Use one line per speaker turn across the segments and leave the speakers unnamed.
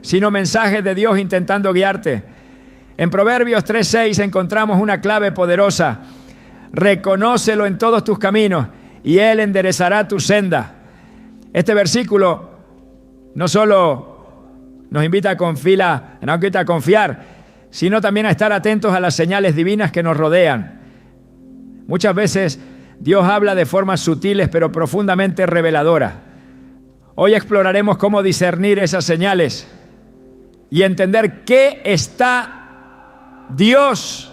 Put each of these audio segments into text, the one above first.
sino mensajes de Dios intentando guiarte. En Proverbios 3:6 encontramos una clave poderosa. Reconócelo en todos tus caminos y Él enderezará tu senda. Este versículo no solo nos invita a confiar, sino también a estar atentos a las señales divinas que nos rodean. Muchas veces Dios habla de formas sutiles pero profundamente reveladoras. Hoy exploraremos cómo discernir esas señales y entender qué está Dios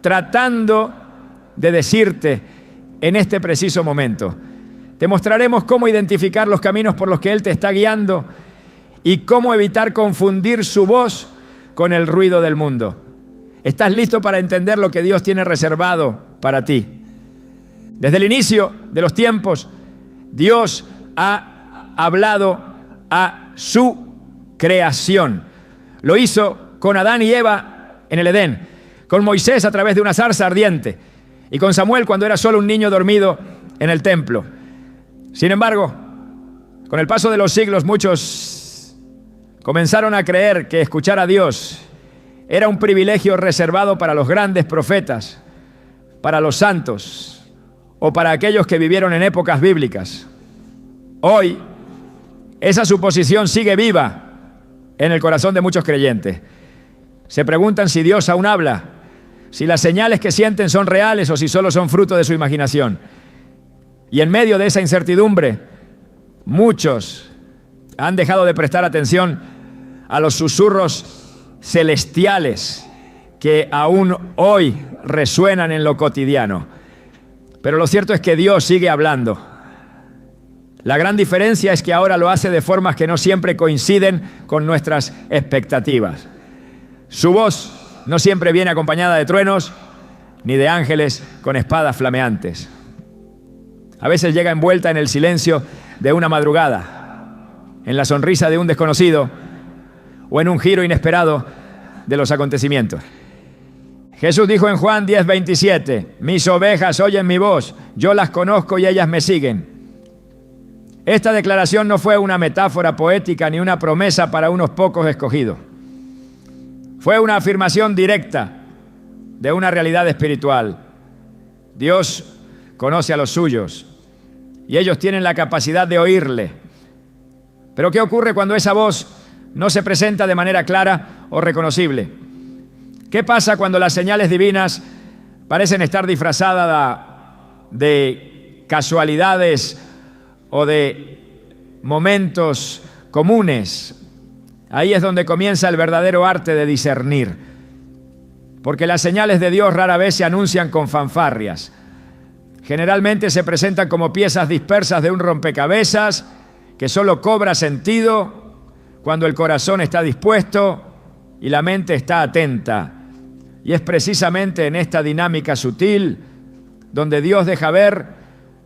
tratando de decirte en este preciso momento. Te mostraremos cómo identificar los caminos por los que Él te está guiando y cómo evitar confundir su voz con el ruido del mundo. ¿Estás listo para entender lo que Dios tiene reservado para ti? Desde el inicio de los tiempos, Dios ha hablado a su creación. Lo hizo con Adán y Eva en el Edén, con Moisés a través de una zarza ardiente y con Samuel cuando era solo un niño dormido en el templo. Sin embargo, con el paso de los siglos, muchos comenzaron a creer que escuchar a Dios era un privilegio reservado para los grandes profetas, para los santos o para aquellos que vivieron en épocas bíblicas. Hoy, esa suposición sigue viva en el corazón de muchos creyentes. Se preguntan si Dios aún habla, si las señales que sienten son reales o si solo son fruto de su imaginación. Y en medio de esa incertidumbre, muchos han dejado de prestar atención a los susurros celestiales que aún hoy resuenan en lo cotidiano. Pero lo cierto es que Dios sigue hablando. La gran diferencia es que ahora lo hace de formas que no siempre coinciden con nuestras expectativas. Su voz no siempre viene acompañada de truenos ni de ángeles con espadas flameantes. A veces llega envuelta en el silencio de una madrugada, en la sonrisa de un desconocido o en un giro inesperado de los acontecimientos. Jesús dijo en Juan 10:27, mis ovejas oyen mi voz, yo las conozco y ellas me siguen. Esta declaración no fue una metáfora poética ni una promesa para unos pocos escogidos. Fue una afirmación directa de una realidad espiritual. Dios conoce a los suyos y ellos tienen la capacidad de oírle. Pero ¿qué ocurre cuando esa voz no se presenta de manera clara o reconocible? ¿Qué pasa cuando las señales divinas parecen estar disfrazadas de casualidades o de momentos comunes? Ahí es donde comienza el verdadero arte de discernir, porque las señales de Dios rara vez se anuncian con fanfarrias. Generalmente se presentan como piezas dispersas de un rompecabezas que solo cobra sentido cuando el corazón está dispuesto y la mente está atenta. Y es precisamente en esta dinámica sutil donde Dios deja ver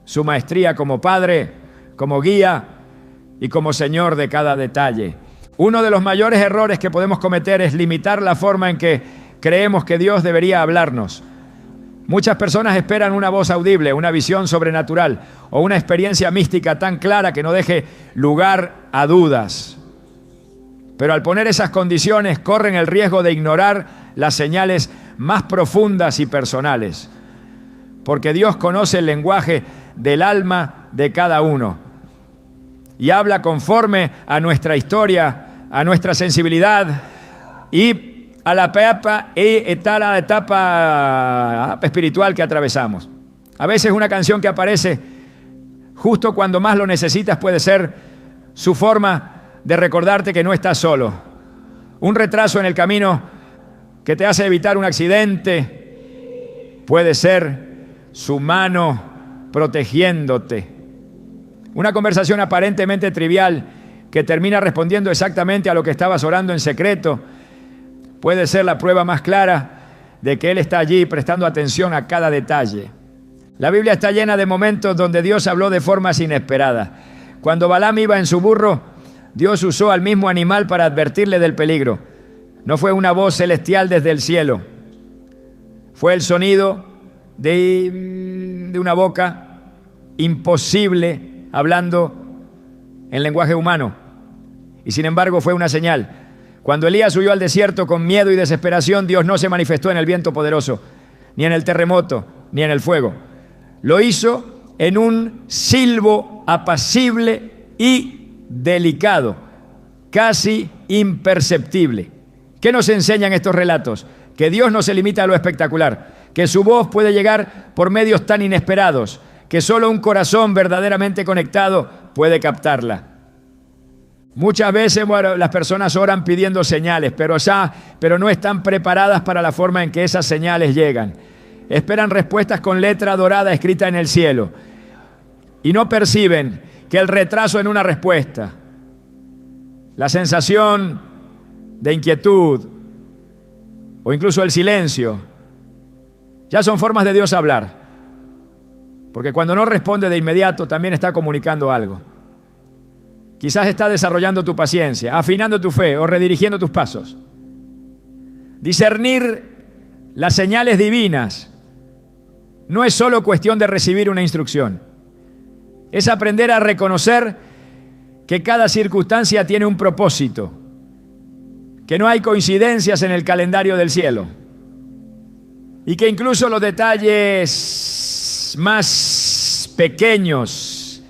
su maestría como Padre, como guía y como Señor de cada detalle. Uno de los mayores errores que podemos cometer es limitar la forma en que creemos que Dios debería hablarnos. Muchas personas esperan una voz audible, una visión sobrenatural o una experiencia mística tan clara que no deje lugar a dudas. Pero al poner esas condiciones corren el riesgo de ignorar las señales más profundas y personales, porque Dios conoce el lenguaje del alma de cada uno y habla conforme a nuestra historia, a nuestra sensibilidad y a la etapa espiritual que atravesamos. A veces una canción que aparece justo cuando más lo necesitas puede ser su forma de recordarte que no estás solo. Un retraso en el camino que te hace evitar un accidente puede ser su mano protegiéndote. Una conversación aparentemente trivial que termina respondiendo exactamente a lo que estabas orando en secreto puede ser la prueba más clara de que Él está allí prestando atención a cada detalle. La Biblia está llena de momentos donde Dios habló de formas inesperadas. Cuando Balaam iba en su burro, Dios usó al mismo animal para advertirle del peligro. No fue una voz celestial desde el cielo. Fue el sonido de una boca imposible hablando en lenguaje humano. Y sin embargo fue una señal. Cuando Elías huyó al desierto con miedo y desesperación, Dios no se manifestó en el viento poderoso, ni en el terremoto, ni en el fuego. Lo hizo en un silbo apacible y delicado, casi imperceptible. ¿Qué nos enseñan estos relatos? Que Dios no se limita a lo espectacular, que su voz puede llegar por medios tan inesperados, que solo un corazón verdaderamente conectado puede captarla. Muchas veces, las personas oran pidiendo señales, pero no están preparadas para la forma en que esas señales llegan. Esperan respuestas con letra dorada escrita en el cielo y no perciben que el retraso en una respuesta, la sensación de inquietud o incluso el silencio, ya son formas de Dios hablar. Porque cuando no responde de inmediato, también está comunicando algo. Quizás está desarrollando tu paciencia, afinando tu fe o redirigiendo tus pasos. Discernir las señales divinas no es solo cuestión de recibir una instrucción. Es aprender a reconocer que cada circunstancia tiene un propósito, que no hay coincidencias en el calendario del cielo y que incluso los detalles más pequeños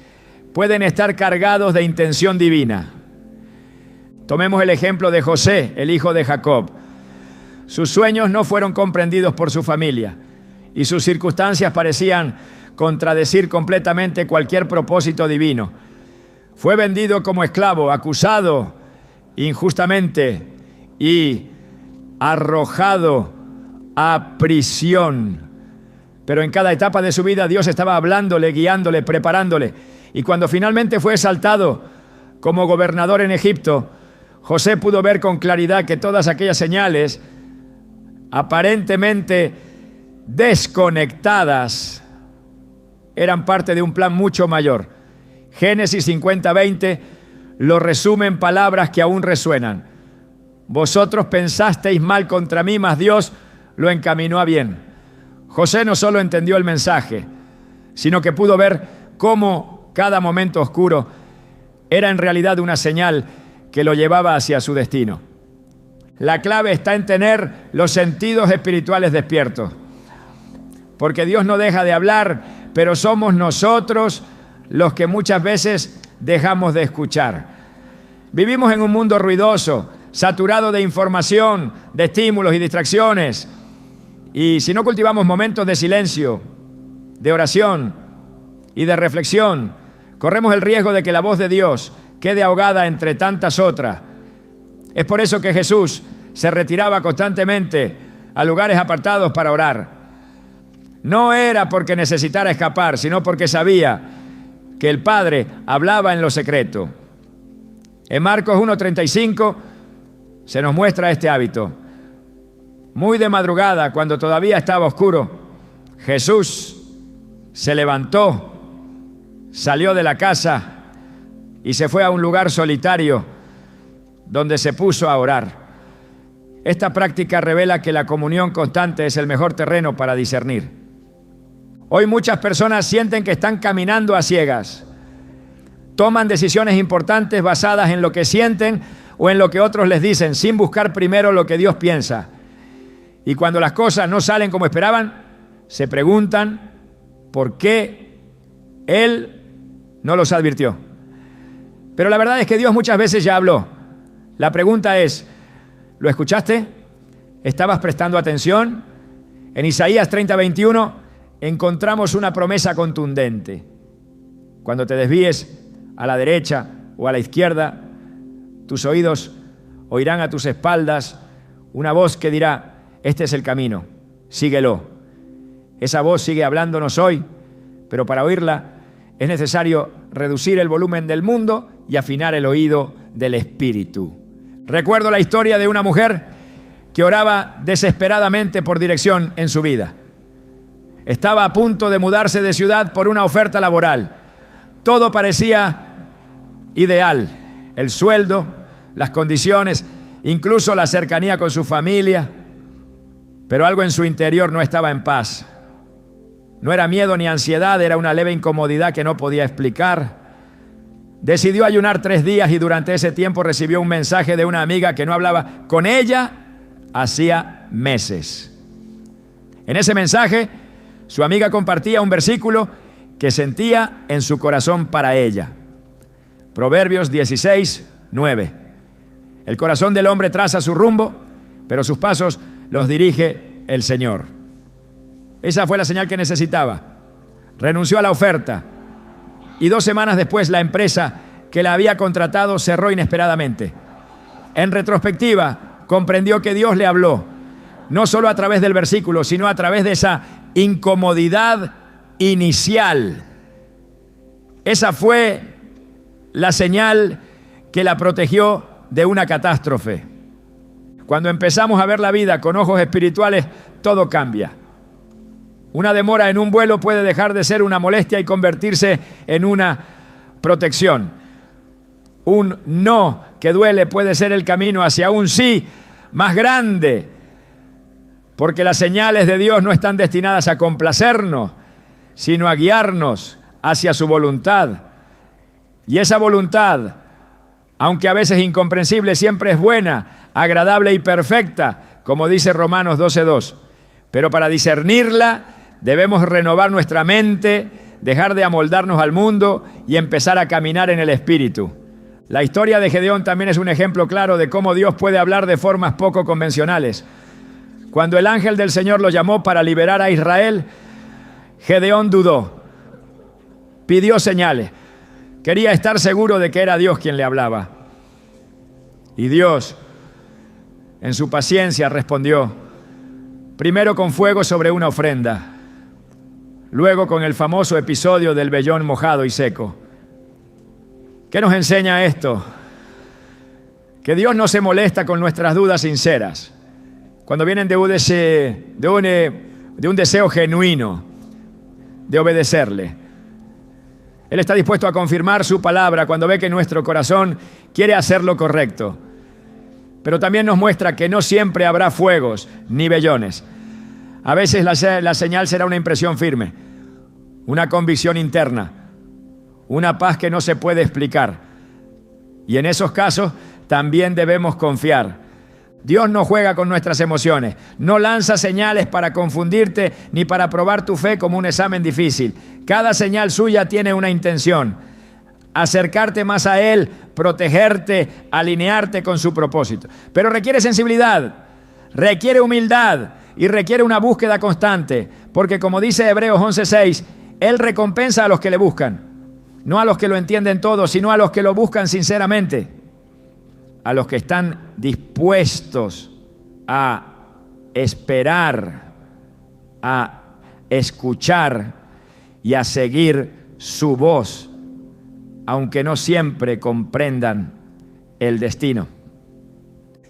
pueden estar cargados de intención divina. Tomemos el ejemplo de José, el hijo de Jacob. Sus sueños no fueron comprendidos por su familia y sus circunstancias parecían contradecir completamente cualquier propósito divino. Fue vendido como esclavo, acusado injustamente y arrojado a prisión. Pero en cada etapa de su vida Dios estaba hablándole, guiándole, preparándole. Y cuando finalmente fue exaltado como gobernador en Egipto, José pudo ver con claridad que todas aquellas señales aparentemente desconectadas eran parte de un plan mucho mayor. Génesis 50:20 lo resume en palabras que aún resuenan. Vosotros pensasteis mal contra mí, mas Dios lo encaminó a bien. José no solo entendió el mensaje, sino que pudo ver cómo cada momento oscuro era en realidad una señal que lo llevaba hacia su destino. La clave está en tener los sentidos espirituales despiertos, porque Dios no deja de hablar, pero somos nosotros los que muchas veces dejamos de escuchar. Vivimos en un mundo ruidoso, saturado de información, de estímulos y distracciones, y si no cultivamos momentos de silencio, de oración y de reflexión, corremos el riesgo de que la voz de Dios quede ahogada entre tantas otras. Es por eso que Jesús se retiraba constantemente a lugares apartados para orar. No era porque necesitara escapar, sino porque sabía que el Padre hablaba en lo secreto. En Marcos 1:35 se nos muestra este hábito. Muy de madrugada, cuando todavía estaba oscuro, Jesús se levantó, salió de la casa y se fue a un lugar solitario donde se puso a orar. Esta práctica revela que la comunión constante es el mejor terreno para discernir. Hoy muchas personas sienten que están caminando a ciegas. Toman decisiones importantes basadas en lo que sienten o en lo que otros les dicen, sin buscar primero lo que Dios piensa. Y cuando las cosas no salen como esperaban, se preguntan por qué Él no los advirtió. Pero la verdad es que Dios muchas veces ya habló. La pregunta es, ¿lo escuchaste? ¿Estabas prestando atención? En Isaías 30:21 encontramos una promesa contundente. Cuando te desvíes a la derecha o a la izquierda, tus oídos oirán a tus espaldas una voz que dirá, este es el camino, síguelo. Esa voz sigue hablándonos hoy, pero para oírla es necesario reducir el volumen del mundo y afinar el oído del Espíritu. Recuerdo la historia de una mujer que oraba desesperadamente por dirección en su vida. Estaba a punto de mudarse de ciudad por una oferta laboral. Todo parecía ideal. El sueldo, las condiciones, incluso la cercanía con su familia. Pero algo en su interior no estaba en paz. No era miedo ni ansiedad, era una leve incomodidad que no podía explicar. Decidió ayunar 3 días y durante ese tiempo recibió un mensaje de una amiga que no hablaba con ella hacía meses. En ese mensaje, su amiga compartía un versículo que sentía en su corazón para ella. Proverbios 16:9. El corazón del hombre traza su rumbo, pero sus pasos los dirige el Señor. Esa fue la señal que necesitaba. Renunció a la oferta y 2 semanas después la empresa que la había contratado cerró inesperadamente. En retrospectiva, comprendió que Dios le habló, no solo a través del versículo, sino a través de esa incomodidad inicial. Esa fue la señal que la protegió de una catástrofe. Cuando empezamos a ver la vida con ojos espirituales, todo cambia. Una demora en un vuelo puede dejar de ser una molestia y convertirse en una protección. Un no que duele puede ser el camino hacia un sí más grande, porque las señales de Dios no están destinadas a complacernos, sino a guiarnos hacia su voluntad. Y esa voluntad, aunque a veces incomprensible, siempre es buena, agradable y perfecta, como dice Romanos 12:2. Pero para discernirla, debemos renovar nuestra mente, dejar de amoldarnos al mundo y empezar a caminar en el Espíritu. La historia de Gedeón también es un ejemplo claro de cómo Dios puede hablar de formas poco convencionales. Cuando el ángel del Señor lo llamó para liberar a Israel, Gedeón dudó, pidió señales, quería estar seguro de que era Dios quien le hablaba. Y Dios, en su paciencia, respondió, primero con fuego sobre una ofrenda, luego con el famoso episodio del vellón mojado y seco. ¿Qué nos enseña esto? Que Dios no se molesta con nuestras dudas sinceras, cuando vienen de un deseo genuino de obedecerle. Él está dispuesto a confirmar su palabra cuando ve que nuestro corazón quiere hacer lo correcto. Pero también nos muestra que no siempre habrá fuegos ni vellones. A veces la señal será una impresión firme, una convicción interna, una paz que no se puede explicar. Y en esos casos también debemos confiar. Dios no juega con nuestras emociones, no lanza señales para confundirte ni para probar tu fe como un examen difícil. Cada señal suya tiene una intención: acercarte más a Él, protegerte, alinearte con su propósito. Pero requiere sensibilidad, requiere humildad y requiere una búsqueda constante, porque como dice Hebreos 11:6, Él recompensa a los que le buscan, no a los que lo entienden todo, sino a los que lo buscan sinceramente, a los que están dispuestos a esperar, a escuchar y a seguir su voz, aunque no siempre comprendan el destino.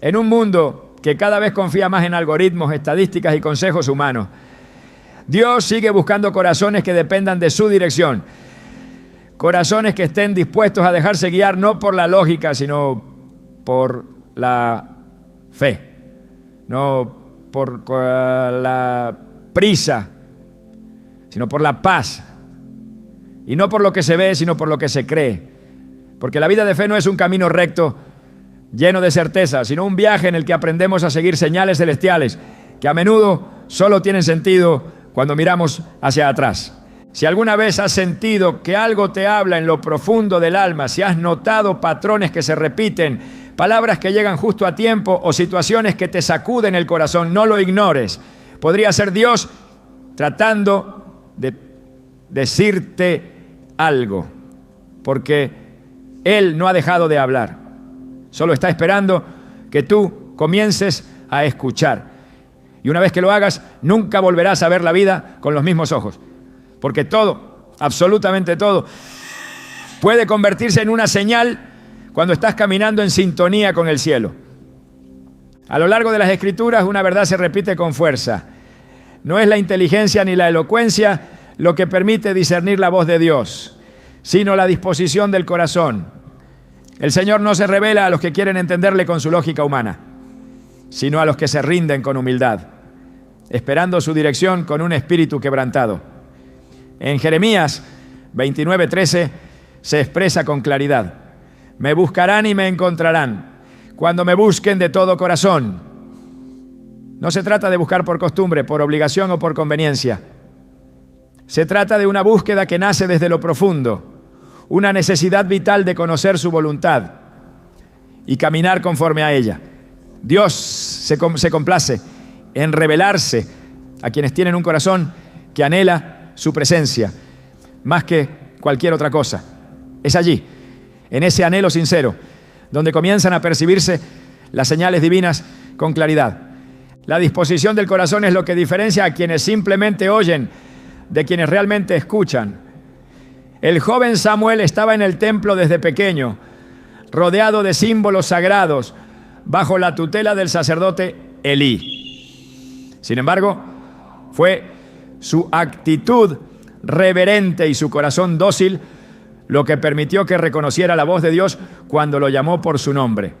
En un mundo que cada vez confía más en algoritmos, estadísticas y consejos humanos, Dios sigue buscando corazones que dependan de su dirección, corazones que estén dispuestos a dejarse guiar no por la lógica, sino por la fe, no por la prisa, sino por la paz. Y no por lo que se ve, sino por lo que se cree. Porque la vida de fe no es un camino recto, lleno de certeza, sino un viaje en el que aprendemos a seguir señales celestiales, que a menudo solo tienen sentido cuando miramos hacia atrás. Si alguna vez has sentido que algo te habla en lo profundo del alma, si has notado patrones que se repiten, palabras que llegan justo a tiempo o situaciones que te sacuden el corazón, no lo ignores. Podría ser Dios tratando de decirte algo, porque Él no ha dejado de hablar. Solo está esperando que tú comiences a escuchar. Y una vez que lo hagas, nunca volverás a ver la vida con los mismos ojos. Porque todo, absolutamente todo, puede convertirse en una señal cuando estás caminando en sintonía con el cielo. A lo largo de las Escrituras, una verdad se repite con fuerza. No es la inteligencia ni la elocuencia lo que permite discernir la voz de Dios, sino la disposición del corazón. El Señor no se revela a los que quieren entenderle con su lógica humana, sino a los que se rinden con humildad, esperando su dirección con un espíritu quebrantado. En Jeremías 29:13 se expresa con claridad. Me buscarán y me encontrarán cuando me busquen de todo corazón. No se trata de buscar por costumbre, por obligación o por conveniencia. Se trata de una búsqueda que nace desde lo profundo, una necesidad vital de conocer su voluntad y caminar conforme a ella. Dios se complace en revelarse a quienes tienen un corazón que anhela su presencia más que cualquier otra cosa. Es allí, en ese anhelo sincero, donde comienzan a percibirse las señales divinas con claridad. La disposición del corazón es lo que diferencia a quienes simplemente oyen de quienes realmente escuchan. El joven Samuel estaba en el templo desde pequeño, rodeado de símbolos sagrados, bajo la tutela del sacerdote Elí. Sin embargo, fue su actitud reverente y su corazón dócil lo que permitió que reconociera la voz de Dios cuando lo llamó por su nombre.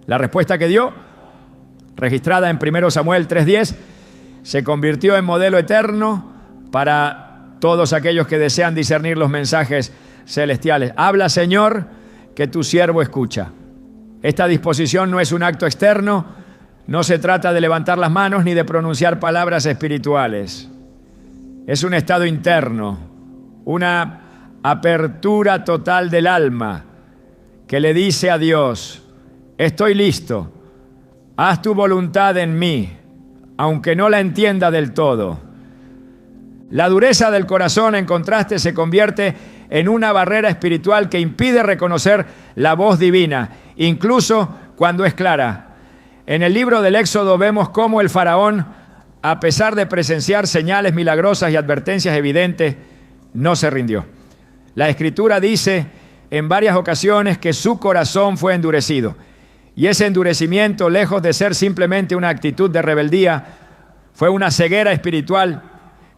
La respuesta que dio, registrada en 1 Samuel 3:10, se convirtió en modelo eterno para todos aquellos que desean discernir los mensajes celestiales. Habla, Señor, que tu siervo escucha. Esta disposición no es un acto externo, no se trata de levantar las manos ni de pronunciar palabras espirituales. Es un estado interno, una apertura total del alma que le dice a Dios: estoy listo, haz tu voluntad en mí, aunque no la entienda del todo. La dureza del corazón, en contraste, se convierte en una barrera espiritual que impide reconocer la voz divina, incluso cuando es clara. En el libro del Éxodo vemos cómo el faraón, a pesar de presenciar señales milagrosas y advertencias evidentes, no se rindió. La Escritura dice en varias ocasiones que su corazón fue endurecido. Y ese endurecimiento, lejos de ser simplemente una actitud de rebeldía, fue una ceguera espiritual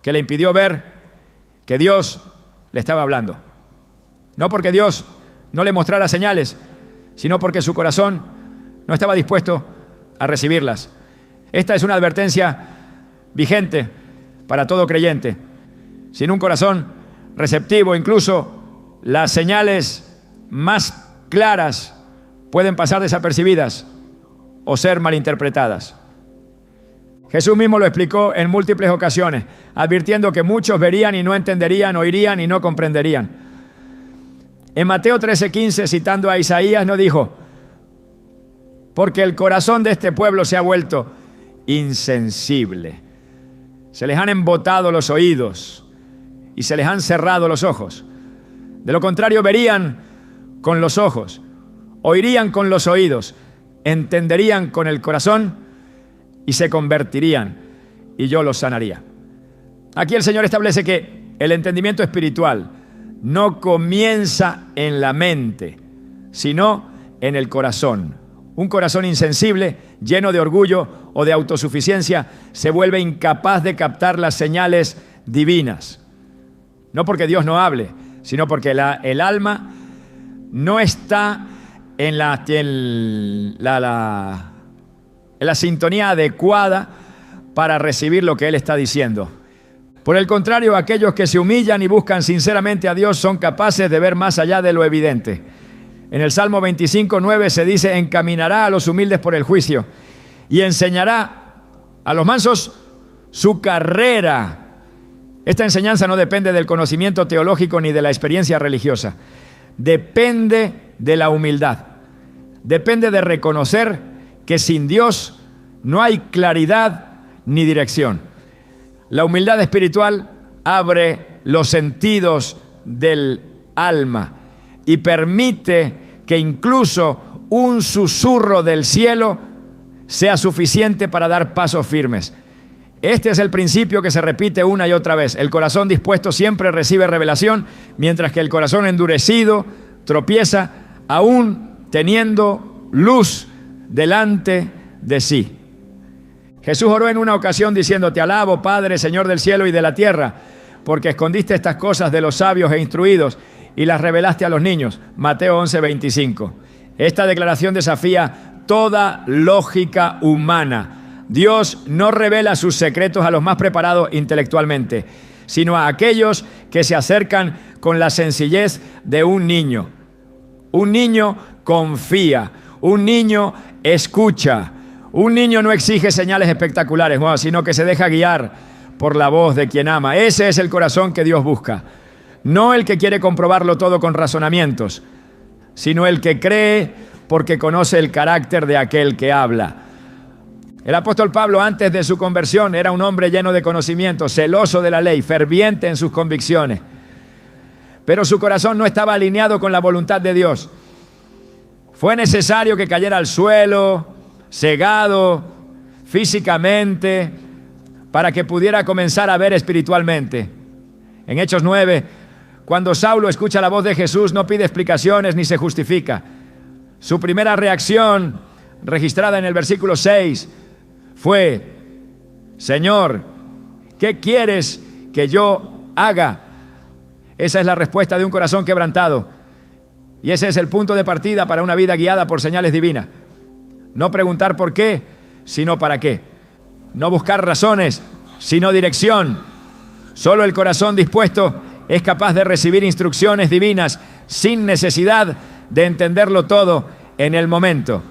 que le impidió ver que Dios le estaba hablando. No porque Dios no le mostrara señales, sino porque su corazón no estaba dispuesto a recibirlas. Esta es una advertencia vigente para todo creyente. Sin un corazón receptivo, incluso las señales más claras pueden pasar desapercibidas o ser malinterpretadas. Jesús mismo lo explicó en múltiples ocasiones, advirtiendo que muchos verían y no entenderían, oirían y no comprenderían. En Mateo 13:15, citando a Isaías, no dijo: porque el corazón de este pueblo se ha vuelto insensible. Se les han embotado los oídos y se les han cerrado los ojos. De lo contrario, verían con los ojos, oirían con los oídos, entenderían con el corazón y se convertirían, y yo los sanaría. Aquí el Señor establece que el entendimiento espiritual no comienza en la mente, sino en el corazón. Un corazón insensible, lleno de orgullo o de autosuficiencia, se vuelve incapaz de captar las señales divinas. No porque Dios no hable, sino porque el alma no está en la sintonía adecuada para recibir lo que Él está diciendo. Por el contrario, aquellos que se humillan y buscan sinceramente a Dios son capaces de ver más allá de lo evidente. En el Salmo 25:9 se dice: encaminará a los humildes por el juicio y enseñará a los mansos su carrera. Esta enseñanza no depende del conocimiento teológico ni de la experiencia religiosa. Depende de la humildad. Depende de reconocer que sin Dios no hay claridad ni dirección. La humildad espiritual abre los sentidos del alma y permite que incluso un susurro del cielo sea suficiente para dar pasos firmes. Este es el principio que se repite una y otra vez. El corazón dispuesto siempre recibe revelación, mientras que el corazón endurecido tropieza aún teniendo luz delante de sí. Jesús oró en una ocasión diciendo: te alabo, Padre, Señor del cielo y de la tierra, porque escondiste estas cosas de los sabios e instruidos y las revelaste a los niños. Mateo 11:25. Esta declaración desafía toda lógica humana. Dios no revela sus secretos a los más preparados intelectualmente, sino a aquellos que se acercan con la sencillez de un niño. Un niño confía, un niño escucha, un niño no exige señales espectaculares, sino que se deja guiar por la voz de quien ama. Ese es el corazón que Dios busca. No el que quiere comprobarlo todo con razonamientos, sino el que cree porque conoce el carácter de aquel que habla. El apóstol Pablo, antes de su conversión, era un hombre lleno de conocimiento, celoso de la ley, ferviente en sus convicciones. Pero su corazón no estaba alineado con la voluntad de Dios. Fue necesario que cayera al suelo, cegado físicamente, para que pudiera comenzar a ver espiritualmente. En Hechos 9, cuando Saulo escucha la voz de Jesús, no pide explicaciones ni se justifica. Su primera reacción, registrada en el versículo 6, fue: Señor, ¿qué quieres que yo haga? Esa es la respuesta de un corazón quebrantado. Y ese es el punto de partida para una vida guiada por señales divinas. No preguntar por qué, sino para qué. No buscar razones, sino dirección. Solo el corazón dispuesto es capaz de recibir instrucciones divinas sin necesidad de entenderlo todo en el momento.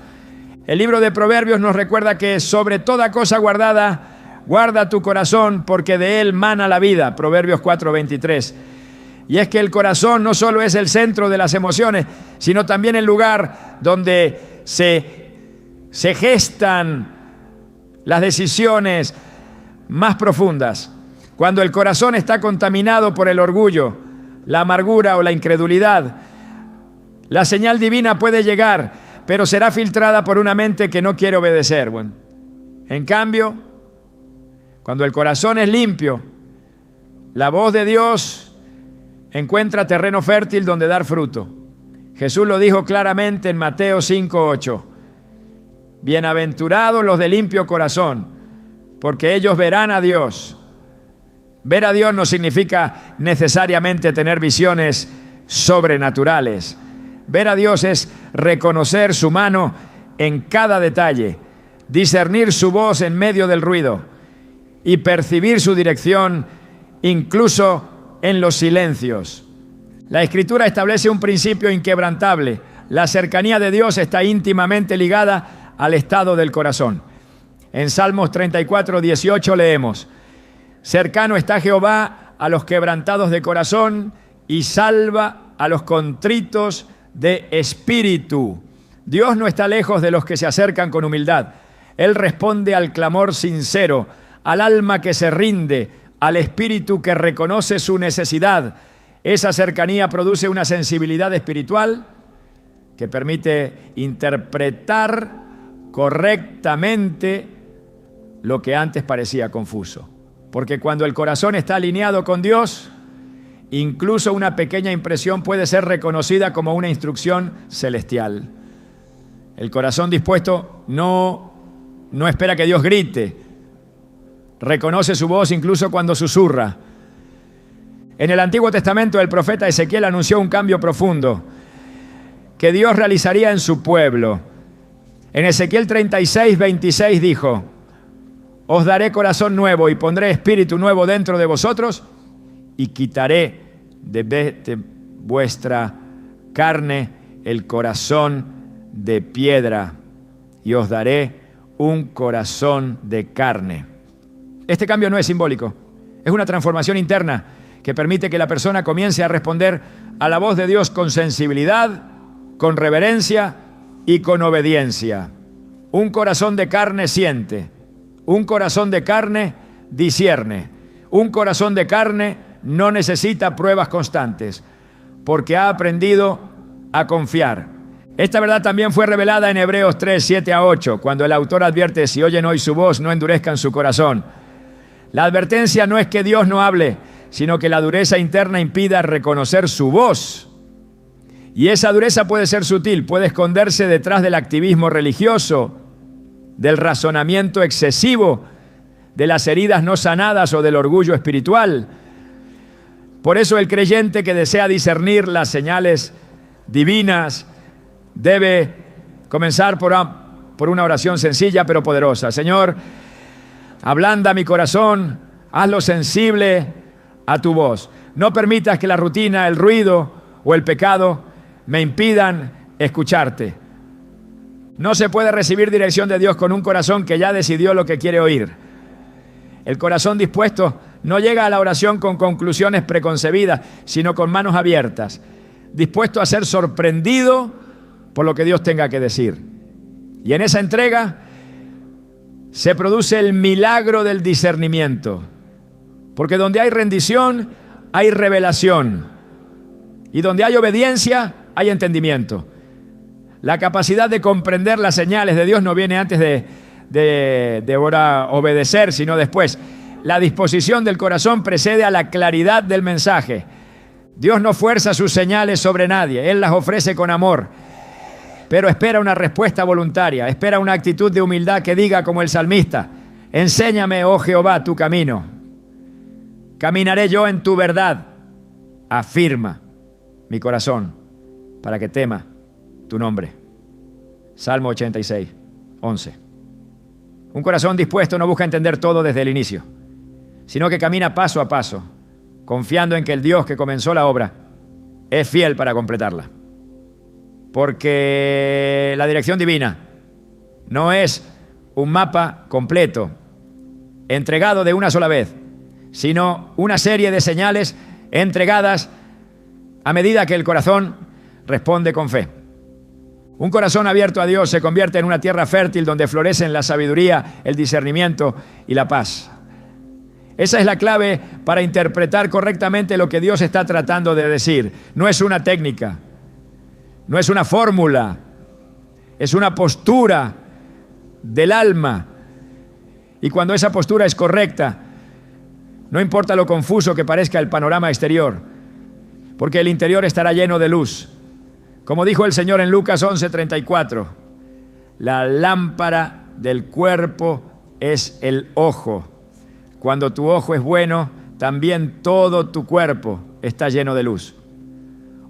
El libro de Proverbios nos recuerda que sobre toda cosa guardada, guarda tu corazón, porque de él mana la vida. Proverbios 4:23. Y es que el corazón no solo es el centro de las emociones, sino también el lugar donde se gestan las decisiones más profundas. Cuando el corazón está contaminado por el orgullo, la amargura o la incredulidad, la señal divina puede llegar, pero será filtrada por una mente que no quiere obedecer. Bueno, en cambio, cuando el corazón es limpio, la voz de Dios encuentra terreno fértil donde dar fruto. Jesús lo dijo claramente en Mateo 5:8. Bienaventurados los de limpio corazón, porque ellos verán a Dios. Ver a Dios no significa necesariamente tener visiones sobrenaturales. Ver a Dios es reconocer su mano en cada detalle, discernir su voz en medio del ruido y percibir su dirección incluso en los silencios. La Escritura establece un principio inquebrantable. La cercanía de Dios está íntimamente ligada al estado del corazón. En Salmos 34:18 leemos: cercano está Jehová a los quebrantados de corazón y salva a los contritos de espíritu. Dios no está lejos de los que se acercan con humildad. Él responde al clamor sincero, al alma que se rinde, al espíritu que reconoce su necesidad. Esa cercanía produce una sensibilidad espiritual que permite interpretar correctamente lo que antes parecía confuso. Porque cuando el corazón está alineado con Dios, incluso una pequeña impresión puede ser reconocida como una instrucción celestial. El corazón dispuesto no espera que Dios grite. Reconoce su voz incluso cuando susurra. En el Antiguo Testamento, el profeta Ezequiel anunció un cambio profundo que Dios realizaría en su pueblo. En Ezequiel 36:26 dijo: os daré corazón nuevo y pondré espíritu nuevo dentro de vosotros y quitaré de vuestra carne el corazón de piedra y os daré un corazón de carne. Este cambio no es simbólico, es una transformación interna que permite que la persona comience a responder a la voz de Dios con sensibilidad, con reverencia y con obediencia. Un corazón de carne siente, un corazón de carne discierne, un corazón de carne no necesita pruebas constantes, porque ha aprendido a confiar. Esta verdad también fue revelada en Hebreos 3:7-8, cuando el autor advierte: si oyen hoy su voz, no endurezcan su corazón. La advertencia no es que Dios no hable, sino que la dureza interna impida reconocer su voz. Y esa dureza puede ser sutil, puede esconderse detrás del activismo religioso, del razonamiento excesivo, de las heridas no sanadas o del orgullo espiritual. Por eso el creyente que desea discernir las señales divinas debe comenzar por una oración sencilla pero poderosa. Señor, ablanda mi corazón, hazlo sensible a tu voz. No permitas que la rutina, el ruido o el pecado me impidan escucharte. No se puede recibir dirección de Dios con un corazón que ya decidió lo que quiere oír. El corazón dispuesto no llega a la oración con conclusiones preconcebidas, sino con manos abiertas, dispuesto a ser sorprendido por lo que Dios tenga que decir. Y en esa entrega se produce el milagro del discernimiento, porque donde hay rendición, hay revelación, y donde hay obediencia, hay entendimiento. La capacidad de comprender las señales de Dios no viene antes de obedecer, sino después. La disposición del corazón precede a la claridad del mensaje. Dios no fuerza sus señales sobre nadie, Él las ofrece con amor, pero espera una respuesta voluntaria, espera una actitud de humildad que diga como el salmista: enséñame, oh Jehová, tu camino, caminaré yo en tu verdad, afirma mi corazón para que tema tu nombre. Salmo 86, 11. Un corazón dispuesto no busca entender todo desde el inicio, sino que camina paso a paso, confiando en que el Dios que comenzó la obra es fiel para completarla. Porque la dirección divina no es un mapa completo, entregado de una sola vez, sino una serie de señales entregadas a medida que el corazón responde con fe. Un corazón abierto a Dios se convierte en una tierra fértil donde florecen la sabiduría, el discernimiento y la paz. Esa es la clave para interpretar correctamente lo que Dios está tratando de decir. No es una técnica, no es una fórmula, es una postura del alma. Y cuando esa postura es correcta, no importa lo confuso que parezca el panorama exterior, porque el interior estará lleno de luz. Como dijo el Señor en Lucas 11:34, la lámpara del cuerpo es el ojo. Cuando tu ojo es bueno, también todo tu cuerpo está lleno de luz.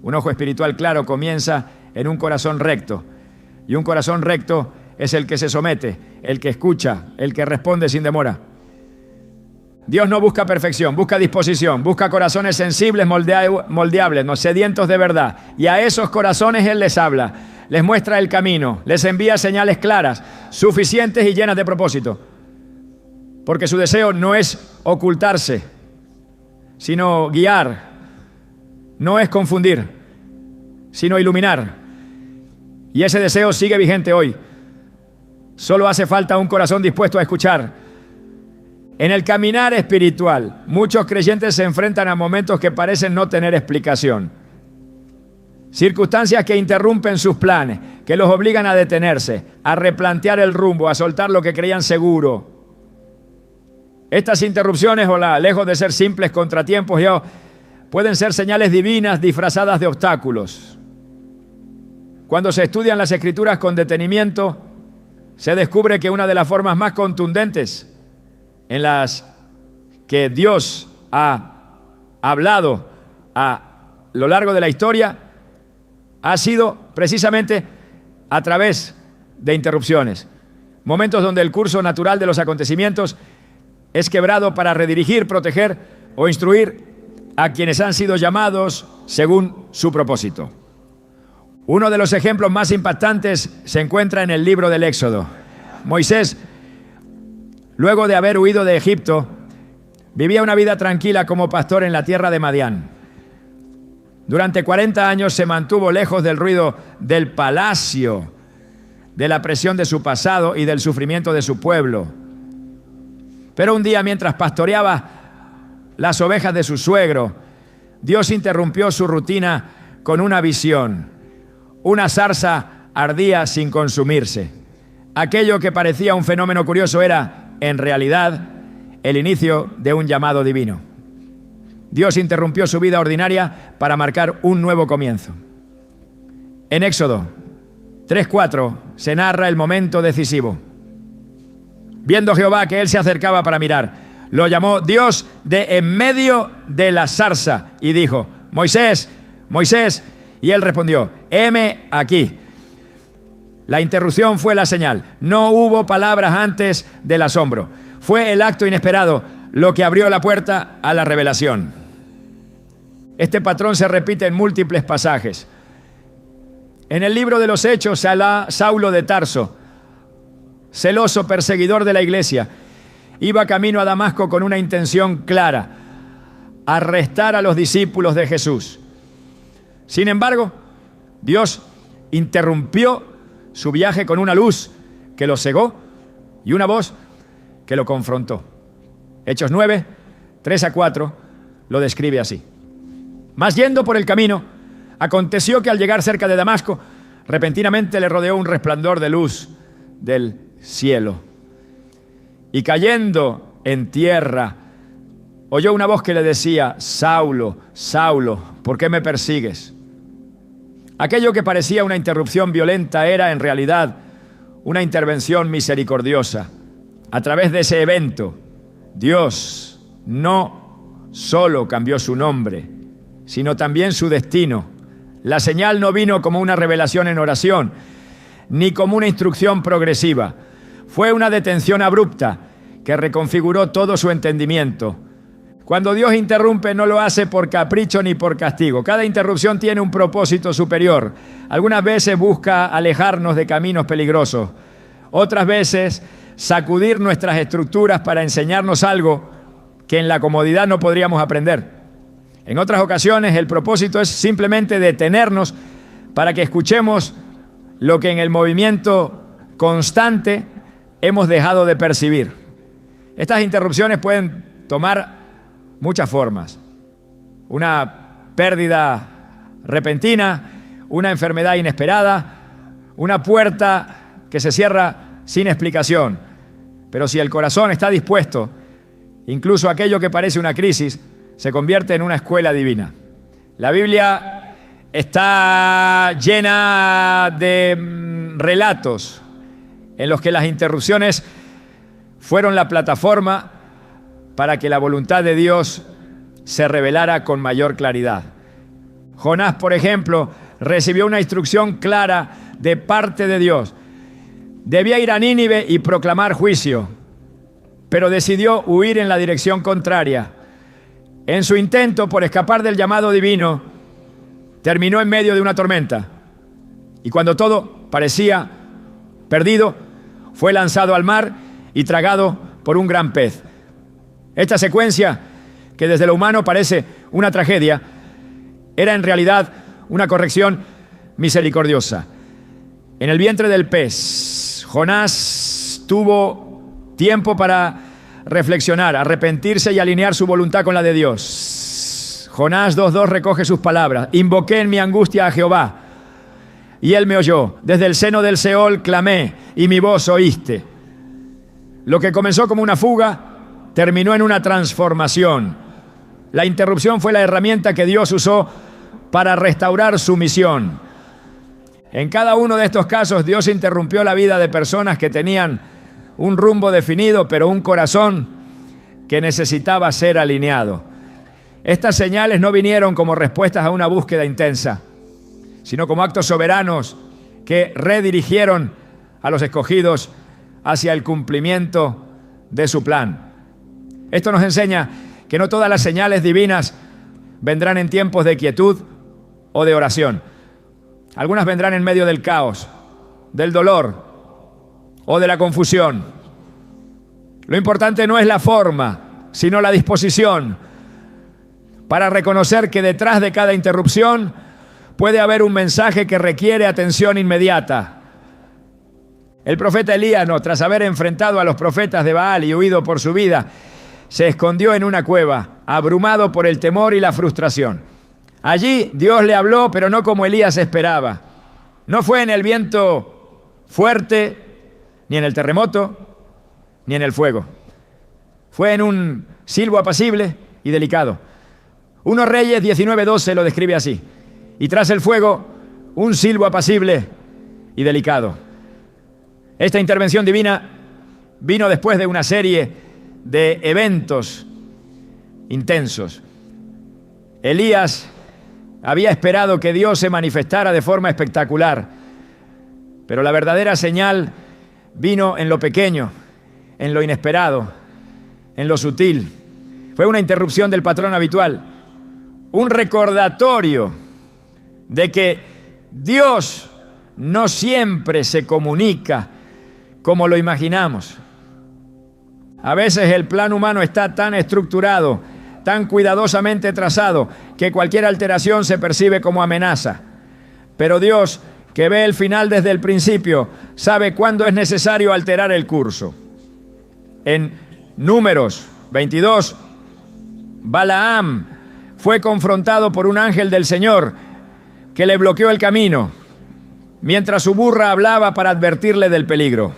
Un ojo espiritual claro comienza en un corazón recto. Y un corazón recto es el que se somete, el que escucha, el que responde sin demora. Dios no busca perfección, busca disposición, busca corazones sensibles, moldeables, no sedientos de verdad. Y a esos corazones Él les habla, les muestra el camino, les envía señales claras, suficientes y llenas de propósito. Porque su deseo no es ocultarse, sino guiar. No es confundir, sino iluminar. Y ese deseo sigue vigente hoy. Solo hace falta un corazón dispuesto a escuchar. En el caminar espiritual, muchos creyentes se enfrentan a momentos que parecen no tener explicación. Circunstancias que interrumpen sus planes, que los obligan a detenerse, a replantear el rumbo, a soltar lo que creían seguro. Estas interrupciones, lejos de ser simples contratiempos, pueden ser señales divinas disfrazadas de obstáculos. Cuando se estudian las Escrituras con detenimiento, se descubre que una de las formas más contundentes en las que Dios ha hablado a lo largo de la historia ha sido precisamente a través de interrupciones. Momentos donde el curso natural de los acontecimientos es quebrado para redirigir, proteger o instruir a quienes han sido llamados según su propósito. Uno de los ejemplos más impactantes se encuentra en el libro del Éxodo. Moisés, luego de haber huido de Egipto, vivía una vida tranquila como pastor en la tierra de Madián. Durante 40 años se mantuvo lejos del ruido del palacio, de la presión de su pasado y del sufrimiento de su pueblo. Pero un día, mientras pastoreaba las ovejas de su suegro, Dios interrumpió su rutina con una visión. Una zarza ardía sin consumirse. Aquello que parecía un fenómeno curioso era, en realidad, el inicio de un llamado divino. Dios interrumpió su vida ordinaria para marcar un nuevo comienzo. En Éxodo 3:4 se narra el momento decisivo. Viendo Jehová que él se acercaba para mirar, lo llamó Dios de en medio de la zarza y dijo: Moisés, Moisés. Y él respondió: heme aquí. La interrupción fue la señal. No hubo palabras antes del asombro. Fue el acto inesperado lo que abrió la puerta a la revelación. Este patrón se repite en múltiples pasajes. En el libro de los Hechos, Saulo de Tarso, celoso perseguidor de la iglesia, iba camino a Damasco con una intención clara: arrestar a los discípulos de Jesús. Sin embargo, Dios interrumpió su viaje con una luz que lo cegó y una voz que lo confrontó. Hechos 9, 3-4, lo describe así. Mas yendo por el camino, aconteció que al llegar cerca de Damasco, repentinamente le rodeó un resplandor de luz del cielo. Y cayendo en tierra, oyó una voz que le decía: Saulo, Saulo, ¿por qué me persigues? Aquello que parecía una interrupción violenta era en realidad una intervención misericordiosa. A través de ese evento, Dios no solo cambió su nombre, sino también su destino. La señal no vino como una revelación en oración, ni como una instrucción progresiva. Fue una detención abrupta que reconfiguró todo su entendimiento. Cuando Dios interrumpe, no lo hace por capricho ni por castigo. Cada interrupción tiene un propósito superior. Algunas veces busca alejarnos de caminos peligrosos. Otras veces, sacudir nuestras estructuras para enseñarnos algo que en la comodidad no podríamos aprender. En otras ocasiones, el propósito es simplemente detenernos para que escuchemos lo que en el movimiento constante hemos dejado de percibir. Estas interrupciones pueden tomar muchas formas: una pérdida repentina, una enfermedad inesperada, una puerta que se cierra sin explicación. Pero si el corazón está dispuesto, incluso aquello que parece una crisis se convierte en una escuela divina. La Biblia está llena de relatos en los que las interrupciones fueron la plataforma para que la voluntad de Dios se revelara con mayor claridad. Jonás, por ejemplo, recibió una instrucción clara de parte de Dios. Debía ir a Nínive y proclamar juicio, pero decidió huir en la dirección contraria. En su intento por escapar del llamado divino, terminó en medio de una tormenta. Y cuando todo parecía perdido, fue lanzado al mar y tragado por un gran pez. Esta secuencia, que desde lo humano parece una tragedia, era en realidad una corrección misericordiosa. En el vientre del pez, Jonás tuvo tiempo para reflexionar, arrepentirse y alinear su voluntad con la de Dios. Jonás 2:2 recoge sus palabras: invoqué en mi angustia a Jehová, y él me oyó. Desde el seno del Seol clamé, y mi voz oíste. Lo que comenzó como una fuga terminó en una transformación. La interrupción fue la herramienta que Dios usó para restaurar su misión. En cada uno de estos casos, Dios interrumpió la vida de personas que tenían un rumbo definido, pero un corazón que necesitaba ser alineado. Estas señales no vinieron como respuestas a una búsqueda intensa, sino como actos soberanos que redirigieron a los escogidos hacia el cumplimiento de su plan. Esto nos enseña que no todas las señales divinas vendrán en tiempos de quietud o de oración. Algunas vendrán en medio del caos, del dolor o de la confusión. Lo importante no es la forma, sino la disposición para reconocer que detrás de cada interrupción puede haber un mensaje que requiere atención inmediata. El profeta Elías, tras haber enfrentado a los profetas de Baal y huido por su vida, se escondió en una cueva, abrumado por el temor y la frustración. Allí Dios le habló, pero no como Elías esperaba. No fue en el viento fuerte, ni en el terremoto, ni en el fuego. Fue en un silbo apacible y delicado. 1 Reyes 19:12 lo describe así: y tras el fuego, un silbo apacible y delicado. Esta intervención divina vino después de una serie de eventos intensos. Elías había esperado que Dios se manifestara de forma espectacular, pero la verdadera señal vino en lo pequeño, en lo inesperado, en lo sutil. Fue una interrupción del patrón habitual, un recordatorio de que Dios no siempre se comunica como lo imaginamos. A veces el plan humano está tan estructurado, tan cuidadosamente trazado, que cualquier alteración se percibe como amenaza. Pero Dios, que ve el final desde el principio, sabe cuándo es necesario alterar el curso. En Números 22, Balaam fue confrontado por un ángel del Señor que le bloqueó el camino, mientras su burra hablaba para advertirle del peligro.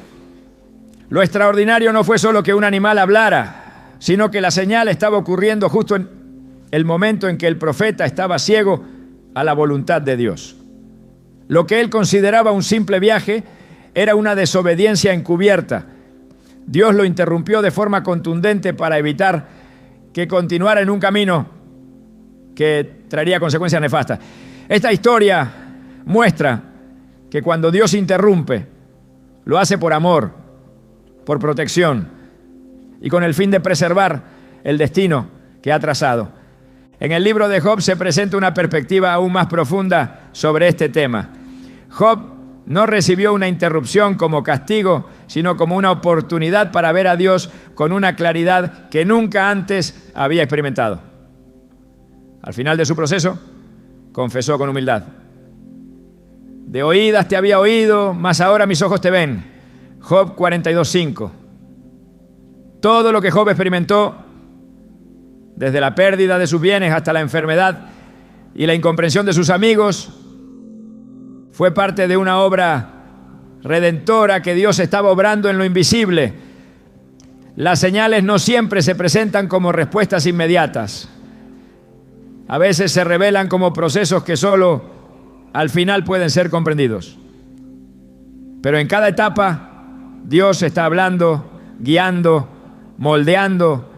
Lo extraordinario no fue solo que un animal hablara, sino que la señal estaba ocurriendo justo en el momento en que el profeta estaba ciego a la voluntad de Dios. Lo que él consideraba un simple viaje era una desobediencia encubierta. Dios lo interrumpió de forma contundente para evitar que continuara en un camino que traería consecuencias nefastas. Esta historia muestra que cuando Dios interrumpe, lo hace por amor, por protección y con el fin de preservar el destino que ha trazado. En el libro de Job se presenta una perspectiva aún más profunda sobre este tema. Job no recibió una interrupción como castigo, sino como una oportunidad para ver a Dios con una claridad que nunca antes había experimentado. Al final de su proceso, confesó con humildad: de oídas te había oído, mas ahora mis ojos te ven. Job 42:5. Todo lo que Job experimentó, desde la pérdida de sus bienes hasta la enfermedad y la incomprensión de sus amigos, fue parte de una obra redentora que Dios estaba obrando en lo invisible. Las señales no siempre se presentan como respuestas inmediatas. A veces se revelan como procesos que solo al final pueden ser comprendidos. Pero en cada etapa, Dios está hablando, guiando, moldeando.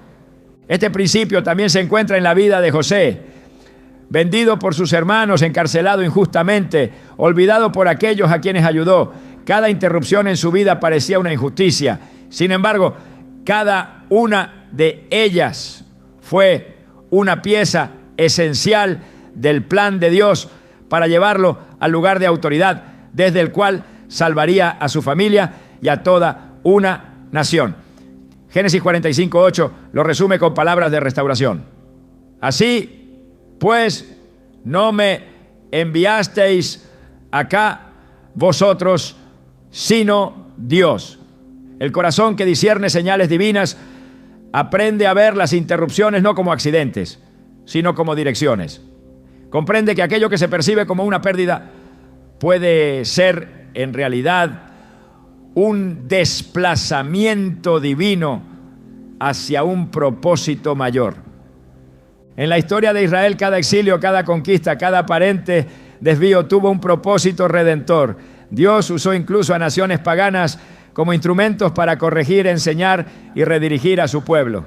Este principio también se encuentra en la vida de José, vendido por sus hermanos, encarcelado injustamente, olvidado por aquellos a quienes ayudó. Cada interrupción en su vida parecía una injusticia. Sin embargo, cada una de ellas fue una pieza esencial del plan de Dios para llevarlo al lugar de autoridad, desde el cual salvaría a su familia y a toda una nación. Génesis 45:8 lo resume con palabras de restauración. Así, pues, no me enviasteis acá vosotros, sino Dios. El corazón que discierne señales divinas aprende a ver las interrupciones no como accidentes, sino como direcciones. Comprende que aquello que se percibe como una pérdida puede ser en realidad un desplazamiento divino hacia un propósito mayor. En la historia de Israel, cada exilio, cada conquista, cada aparente desvío tuvo un propósito redentor. Dios usó incluso a naciones paganas como instrumentos para corregir, enseñar y redirigir a su pueblo.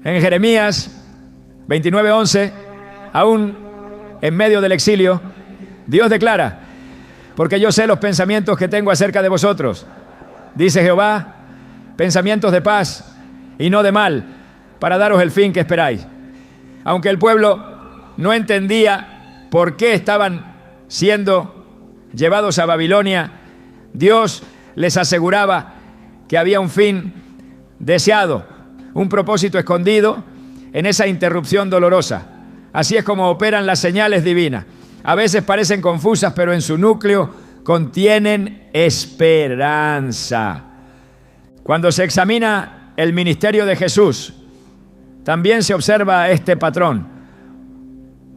En Jeremías 29:11, aún en medio del exilio, Dios declara: porque yo sé los pensamientos que tengo acerca de vosotros, dice Jehová, pensamientos de paz y no de mal, para daros el fin que esperáis. Aunque el pueblo no entendía por qué estaban siendo llevados a Babilonia, Dios les aseguraba que había un fin deseado, un propósito escondido en esa interrupción dolorosa. Así es como operan las señales divinas. A veces parecen confusas, pero en su núcleo contienen esperanza. Cuando se examina el ministerio de Jesús, también se observa este patrón.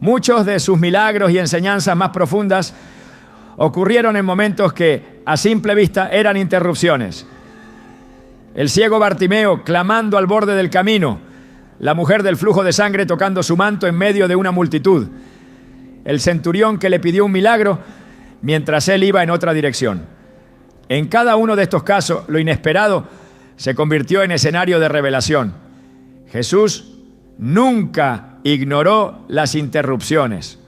Muchos de sus milagros y enseñanzas más profundas ocurrieron en momentos que, a simple vista, eran interrupciones. El ciego Bartimeo clamando al borde del camino, la mujer del flujo de sangre tocando su manto en medio de una multitud, el centurión que le pidió un milagro mientras él iba en otra dirección. En cada uno de estos casos, lo inesperado se convirtió en escenario de revelación. Jesús nunca ignoró las interrupciones,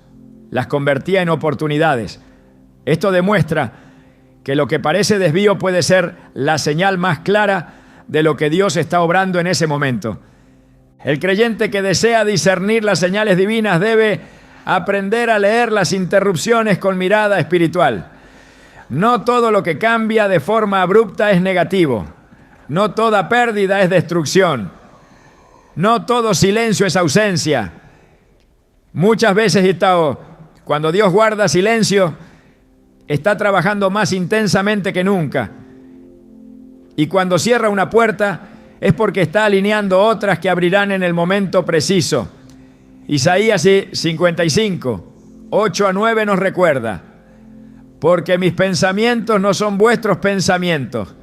las convertía en oportunidades. Esto demuestra que lo que parece desvío puede ser la señal más clara de lo que Dios está obrando en ese momento. El creyente que desea discernir las señales divinas debe aprender a leer las interrupciones con mirada espiritual. No todo lo que cambia de forma abrupta es negativo. No toda pérdida es destrucción. No todo silencio es ausencia. Muchas veces, cuando Dios guarda silencio, está trabajando más intensamente que nunca. Y cuando cierra una puerta, es porque está alineando otras que abrirán en el momento preciso. Isaías 55, 8-9 nos recuerda: porque mis pensamientos no son vuestros pensamientos,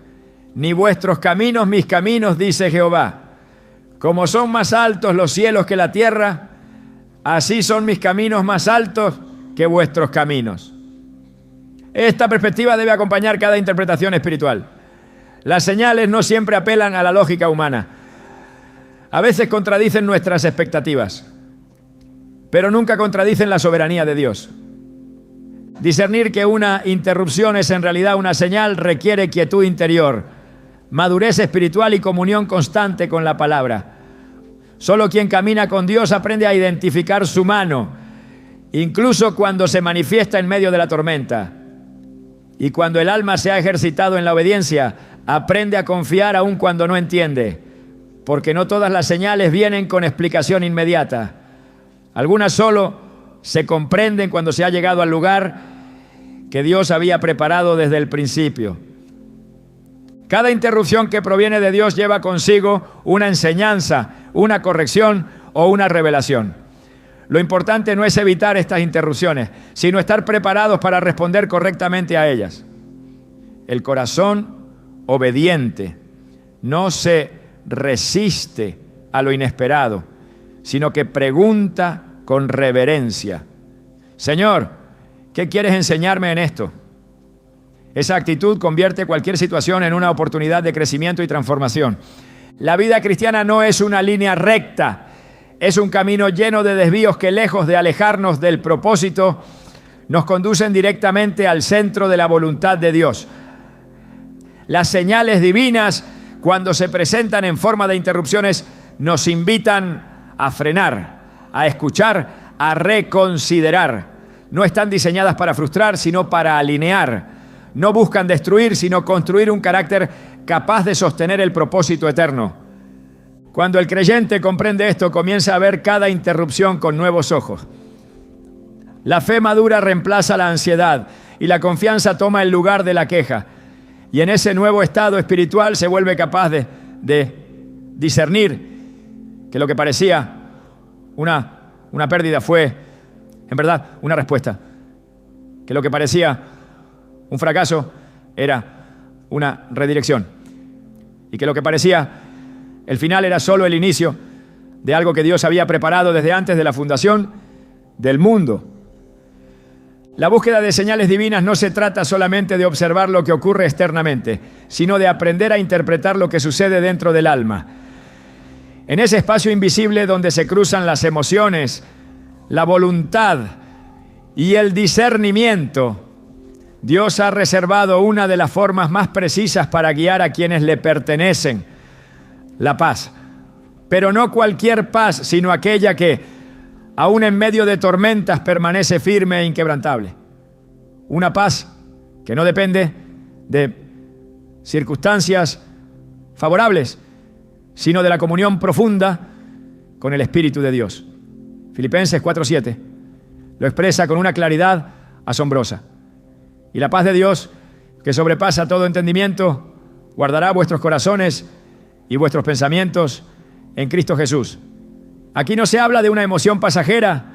ni vuestros caminos mis caminos, dice Jehová. Como son más altos los cielos que la tierra, así son mis caminos más altos que vuestros caminos. Esta perspectiva debe acompañar cada interpretación espiritual. Las señales no siempre apelan a la lógica humana. A veces contradicen nuestras expectativas, pero nunca contradicen la soberanía de Dios. Discernir que una interrupción es en realidad una señal requiere quietud interior, madurez espiritual y comunión constante con la palabra. Solo quien camina con Dios aprende a identificar su mano, incluso cuando se manifiesta en medio de la tormenta. Y cuando el alma se ha ejercitado en la obediencia, aprende a confiar aun cuando no entiende, porque no todas las señales vienen con explicación inmediata. Algunas solo se comprenden cuando se ha llegado al lugar que Dios había preparado desde el principio. Cada interrupción que proviene de Dios lleva consigo una enseñanza, una corrección o una revelación. Lo importante no es evitar estas interrupciones, sino estar preparados para responder correctamente a ellas. El corazón obediente no se resiste a lo inesperado, sino que pregunta con reverencia: Señor, ¿qué quieres enseñarme en esto? Esa actitud convierte cualquier situación en una oportunidad de crecimiento y transformación. La vida cristiana no es una línea recta, es un camino lleno de desvíos que, lejos de alejarnos del propósito, nos conducen directamente al centro de la voluntad de Dios. Las señales divinas, cuando se presentan en forma de interrupciones, nos invitan a frenar, a escuchar, a reconsiderar. No están diseñadas para frustrar, sino para alinear. No buscan destruir, sino construir un carácter capaz de sostener el propósito eterno. Cuando el creyente comprende esto, comienza a ver cada interrupción con nuevos ojos. La fe madura reemplaza la ansiedad y la confianza toma el lugar de la queja. Y en ese nuevo estado espiritual se vuelve capaz de discernir que lo que parecía una pérdida fue, en verdad, una respuesta. Que lo que parecía un fracaso era una redirección. Y que lo que parecía el final era solo el inicio de algo que Dios había preparado desde antes de la fundación del mundo. La búsqueda de señales divinas no se trata solamente de observar lo que ocurre externamente, sino de aprender a interpretar lo que sucede dentro del alma. En ese espacio invisible donde se cruzan las emociones, la voluntad y el discernimiento, Dios ha reservado una de las formas más precisas para guiar a quienes le pertenecen: la paz. Pero no cualquier paz, sino aquella que, aún en medio de tormentas, permanece firme e inquebrantable. Una paz que no depende de circunstancias favorables, sino de la comunión profunda con el Espíritu de Dios. Filipenses 4:7 lo expresa con una claridad asombrosa. Y la paz de Dios, que sobrepasa todo entendimiento, guardará vuestros corazones y vuestros pensamientos en Cristo Jesús. Aquí no se habla de una emoción pasajera,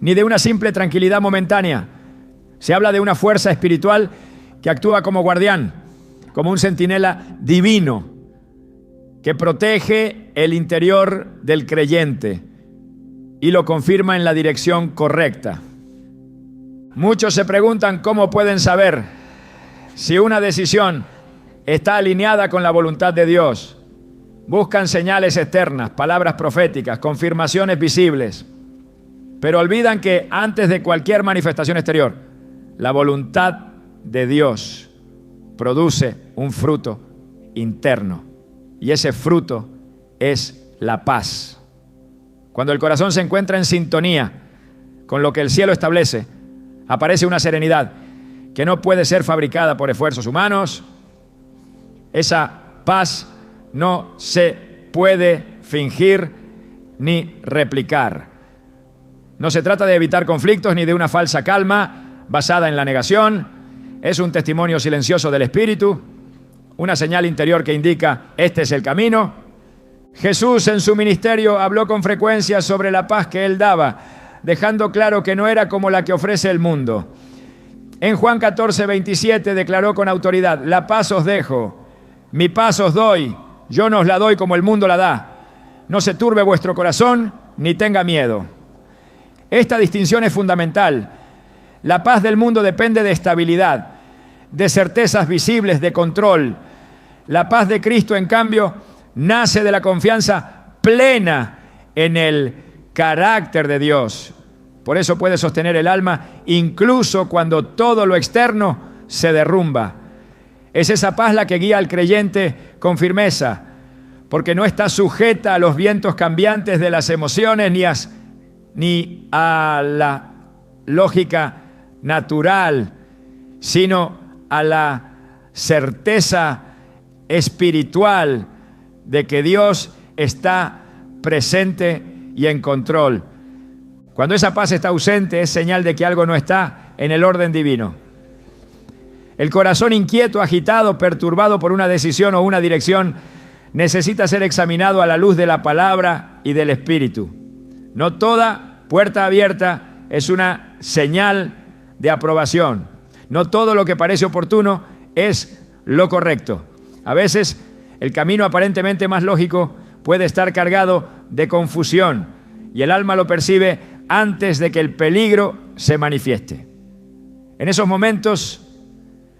ni de una simple tranquilidad momentánea. Se habla de una fuerza espiritual que actúa como guardián, como un centinela divino, que protege el interior del creyente y lo confirma en la dirección correcta. Muchos se preguntan cómo pueden saber si una decisión está alineada con la voluntad de Dios. Buscan señales externas, palabras proféticas, confirmaciones visibles, pero olvidan que antes de cualquier manifestación exterior, la voluntad de Dios produce un fruto interno, y ese fruto es la paz. Cuando el corazón se encuentra en sintonía con lo que el cielo establece, aparece una serenidad que no puede ser fabricada por esfuerzos humanos. Esa paz no se puede fingir ni replicar. No se trata de evitar conflictos ni de una falsa calma basada en la negación. Es un testimonio silencioso del Espíritu, una señal interior que indica: este es el camino. Jesús en su ministerio habló con frecuencia sobre la paz que Él daba, dejando claro que no era como la que ofrece el mundo. En Juan 14:27 declaró con autoridad: la paz os dejo, mi paz os doy, yo no os la doy como el mundo la da. No se turbe vuestro corazón, ni tenga miedo. Esta distinción es fundamental. La paz del mundo depende de estabilidad, de certezas visibles, de control. La paz de Cristo, en cambio, nace de la confianza plena en el carácter de Dios. Por eso puede sostener el alma incluso cuando todo lo externo se derrumba. Es esa paz la que guía al creyente con firmeza, porque no está sujeta a los vientos cambiantes de las emociones ni a la lógica natural, sino a la certeza espiritual de que Dios está presente y en control. Cuando esa paz está ausente, es señal de que algo no está en el orden divino. El corazón inquieto, agitado, perturbado por una decisión o una dirección, necesita ser examinado a la luz de la palabra y del Espíritu. No toda puerta abierta es una señal de aprobación. No todo lo que parece oportuno es lo correcto. A veces, el camino aparentemente más lógico puede estar cargado de confusión y el alma lo percibe antes de que el peligro se manifieste. En esos momentos,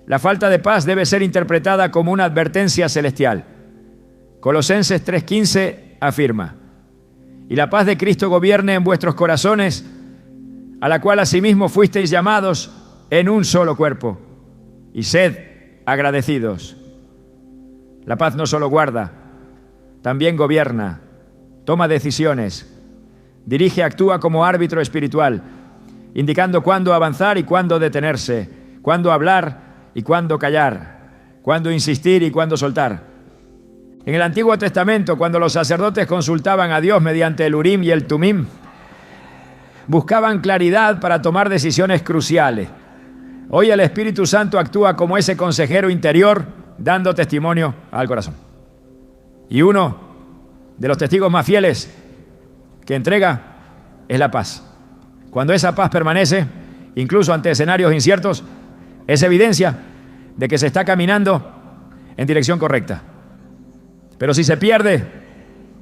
la falta de paz debe ser interpretada como una advertencia celestial. Colosenses 3:15 afirma: y la paz de Cristo gobierne en vuestros corazones, a la cual asimismo fuisteis llamados en un solo cuerpo, y sed agradecidos. La paz no solo guarda, también gobierna, toma decisiones, dirige, actúa como árbitro espiritual, indicando cuándo avanzar y cuándo detenerse, cuándo hablar y cuándo callar, cuándo insistir y cuándo soltar. En el Antiguo Testamento, cuando los sacerdotes consultaban a Dios mediante el Urim y el Tumim, buscaban claridad para tomar decisiones cruciales. Hoy el Espíritu Santo actúa como ese consejero interior, dando testimonio al corazón. Y uno de los testigos más fieles que entrega es la paz. Cuando esa paz permanece, incluso ante escenarios inciertos, es evidencia de que se está caminando en dirección correcta. Pero si se pierde,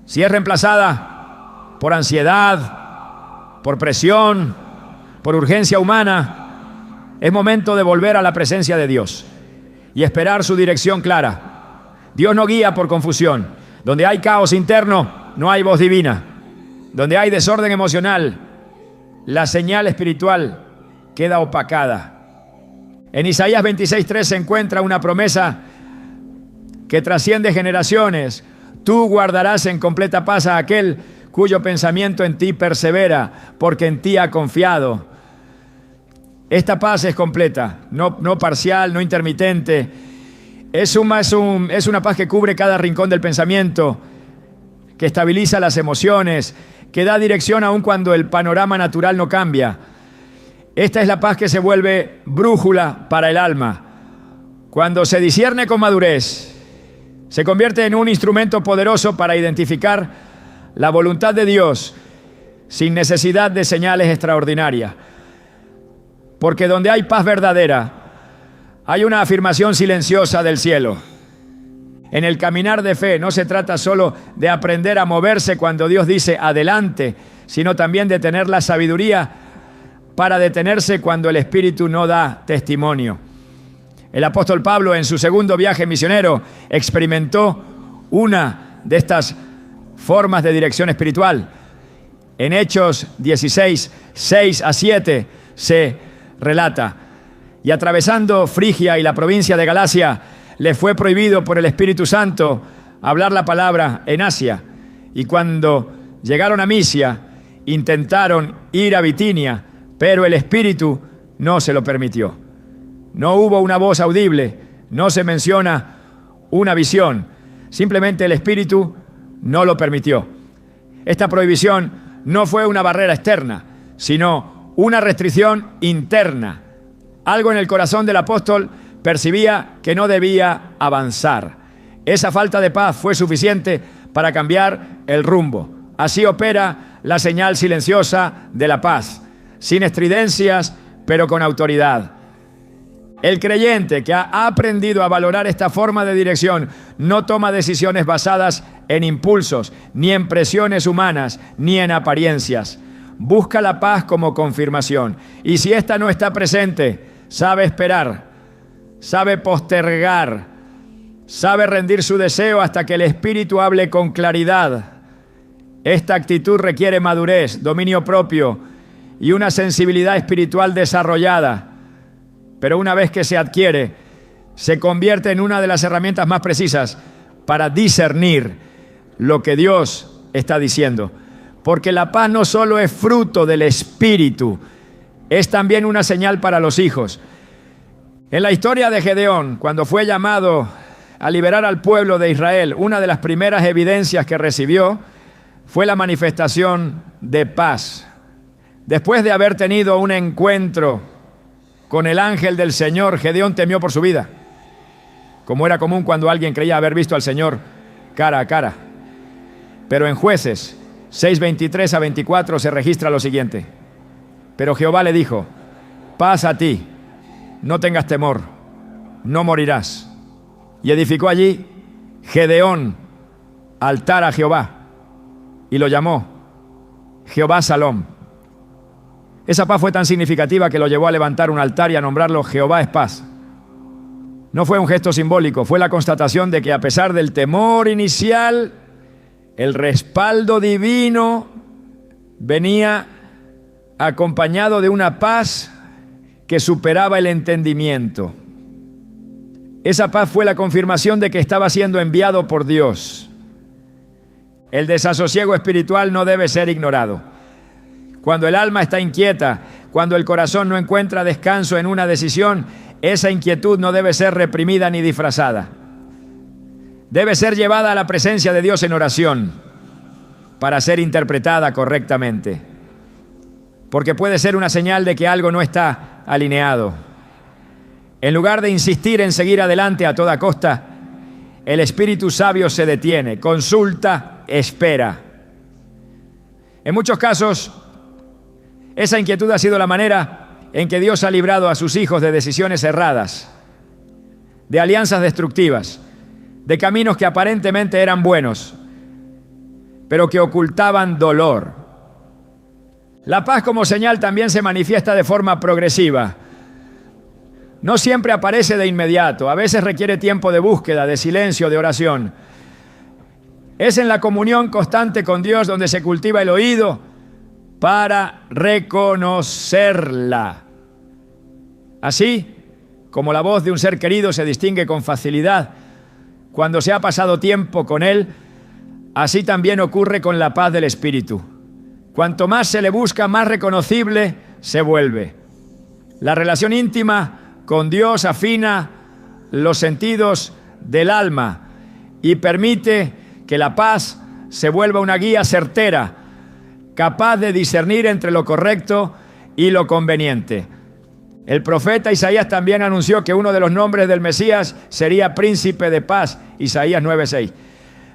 si es reemplazada por ansiedad, por presión, por urgencia humana, es momento de volver a la presencia de Dios y esperar su dirección clara. Dios no guía por confusión. Donde hay caos interno, no hay voz divina. Donde hay desorden emocional, la señal espiritual queda opacada. En Isaías 26:3 se encuentra una promesa que trasciende generaciones. Tú guardarás en completa paz a aquel cuyo pensamiento en ti persevera, porque en ti ha confiado. Esta paz es completa, no parcial, no intermitente. Es una paz que cubre cada rincón del pensamiento, que estabiliza las emociones, que da dirección aun cuando el panorama natural no cambia. Esta es la paz que se vuelve brújula para el alma. Cuando se discierne con madurez, se convierte en un instrumento poderoso para identificar la voluntad de Dios sin necesidad de señales extraordinarias. Porque donde hay paz verdadera, hay una afirmación silenciosa del cielo. En el caminar de fe no se trata solo de aprender a moverse cuando Dios dice adelante, sino también de tener la sabiduría para detenerse cuando el Espíritu no da testimonio. El apóstol Pablo, en su segundo viaje misionero, experimentó una de estas formas de dirección espiritual. En Hechos 16, 6-7 se relata: y atravesando Frigia y la provincia de Galacia, le fue prohibido por el Espíritu Santo hablar la palabra en Asia. Y cuando Llegaron a Misia, intentaron ir a Bitinia, pero el Espíritu no se lo permitió. No hubo una voz audible, no se menciona una visión, simplemente el Espíritu no lo permitió. Esta prohibición no fue una barrera externa, sino una restricción interna. Algo en el corazón del apóstol percibía que no debía avanzar. Esa falta de paz fue suficiente para cambiar el rumbo. Así opera la señal silenciosa de la paz, sin estridencias, pero con autoridad. El creyente que ha aprendido a valorar esta forma de dirección no toma decisiones basadas en impulsos, ni en presiones humanas, ni en apariencias. Busca la paz como confirmación. Y si ésta no está presente, sabe esperar, sabe postergar, sabe rendir su deseo hasta que el Espíritu hable con claridad. Esta actitud requiere madurez, dominio propio y una sensibilidad espiritual desarrollada. Pero una vez que se adquiere, se convierte en una de las herramientas más precisas para discernir lo que Dios está diciendo. Porque la paz no solo es fruto del Espíritu, es también una señal para los hijos. En la historia de Gedeón, cuando fue llamado a liberar al pueblo de Israel, una de las primeras evidencias que recibió fue la manifestación de paz. Después de haber tenido un encuentro con el ángel del Señor, Gedeón temió por su vida, como era común cuando alguien creía haber visto al Señor cara a cara. Pero en Jueces 6:23 a 24 se registra lo siguiente: pero Jehová le dijo, paz a ti, no tengas temor, no morirás. Y edificó allí Gedeón altar a Jehová y lo llamó Jehová Salom. Esa paz fue tan significativa que lo llevó a levantar un altar y a nombrarlo Jehová es paz. No fue un gesto simbólico, fue la constatación de que a pesar del temor inicial, el respaldo divino venía acompañado de una paz que superaba el entendimiento. Esa paz fue la confirmación de que estaba siendo enviado por Dios. El desasosiego espiritual no debe ser ignorado. Cuando el alma está inquieta, cuando el corazón no encuentra descanso en una decisión, esa inquietud no debe ser reprimida ni disfrazada. Debe ser llevada a la presencia de Dios en oración para ser interpretada correctamente. Porque puede ser una señal de que algo no está alineado. En lugar de insistir en seguir adelante a toda costa, el espíritu sabio se detiene, consulta, espera. En muchos casos, esa inquietud ha sido la manera en que Dios ha librado a sus hijos de decisiones erradas, de alianzas destructivas, de caminos que aparentemente eran buenos, pero que ocultaban dolor. La paz como señal también se manifiesta de forma progresiva. No siempre aparece de inmediato, a veces requiere tiempo de búsqueda, de silencio, de oración. Es en la comunión constante con Dios donde se cultiva el oído para reconocerla. Así como la voz de un ser querido se distingue con facilidad cuando se ha pasado tiempo con él, así también ocurre con la paz del Espíritu. Cuanto más se le busca, más reconocible se vuelve. La relación íntima con Dios afina los sentidos del alma y permite que la paz se vuelva una guía certera, capaz de discernir entre lo correcto y lo conveniente. El profeta Isaías también anunció que uno de los nombres del Mesías sería Príncipe de Paz, Isaías 9:6.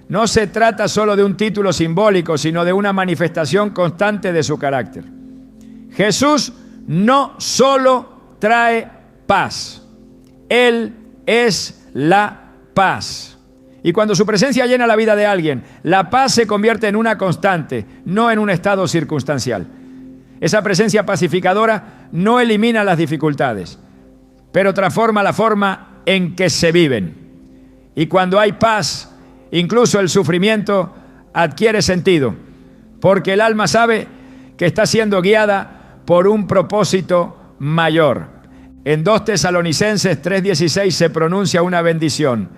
No se trata solo de un título simbólico, sino de una manifestación constante de su carácter. Jesús no solo trae paz, Él es la paz. Y cuando su presencia llena la vida de alguien, la paz se convierte en una constante, no en un estado circunstancial. Esa presencia pacificadora no elimina las dificultades, pero transforma la forma en que se viven. Y cuando hay paz, incluso el sufrimiento adquiere sentido, porque el alma sabe que está siendo guiada por un propósito mayor. En 2 Tesalonicenses 3:16 se pronuncia una bendición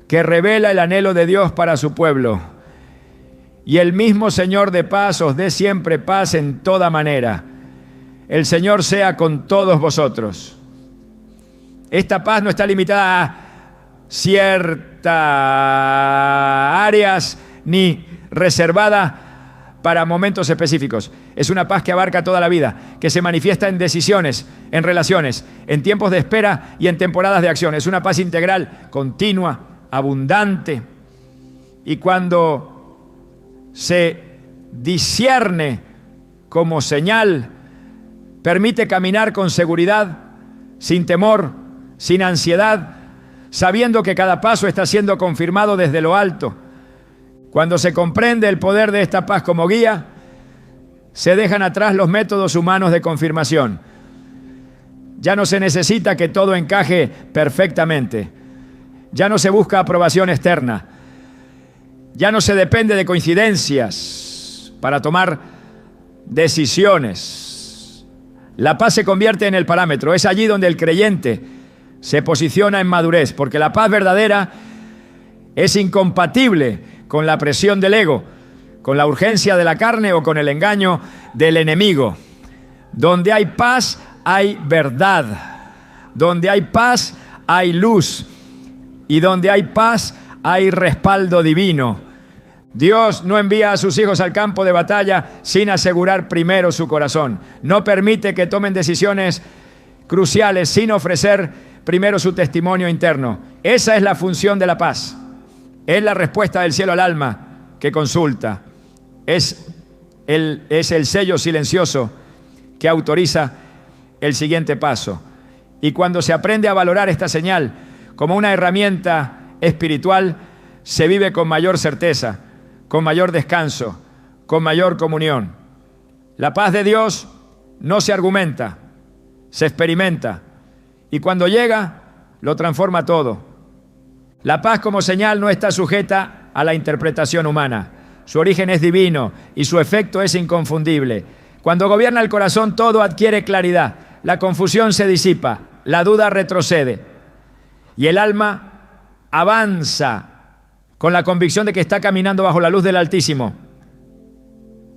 que revela el anhelo de Dios para su pueblo. y el mismo Señor de paz os dé siempre paz en toda manera. El Señor sea con todos vosotros. Esta paz no está limitada a ciertas áreas ni reservada para momentos específicos. Es una paz que abarca toda la vida, que se manifiesta en decisiones, en relaciones, en tiempos de espera y en temporadas de acción. Es una paz integral, continua, abundante. Y cuando se discierne como señal, permite caminar con seguridad, sin temor, sin ansiedad, sabiendo que cada paso está siendo confirmado desde lo alto. Cuando se comprende el poder de esta paz como guía, se dejan atrás los métodos humanos de confirmación. Ya no se necesita que todo encaje perfectamente. Ya no se busca aprobación externa. Ya no se depende de coincidencias para tomar decisiones. La paz se convierte en el parámetro. Es allí donde el creyente se posiciona en madurez, porque la paz verdadera es incompatible con la presión del ego, con la urgencia de la carne o con el engaño del enemigo. Donde hay paz, hay verdad. Donde hay paz, hay luz. Y donde hay paz, hay respaldo divino. Dios no envía a sus hijos al campo de batalla sin asegurar primero su corazón. No permite que tomen decisiones cruciales sin ofrecer primero su testimonio interno. Esa es la función de la paz. Es la respuesta del cielo al alma que consulta. Es el sello silencioso que autoriza el siguiente paso. Y cuando se aprende a valorar esta señal como una herramienta espiritual, se vive con mayor certeza, con mayor descanso, con mayor comunión. La paz de Dios no se argumenta, se experimenta. Y cuando llega, lo transforma todo. La paz como señal no está sujeta a la interpretación humana. Su origen es divino y su efecto es inconfundible. Cuando gobierna el corazón, todo adquiere claridad. La confusión se disipa, la duda retrocede. Y el alma avanza con la convicción de que está caminando bajo la luz del Altísimo.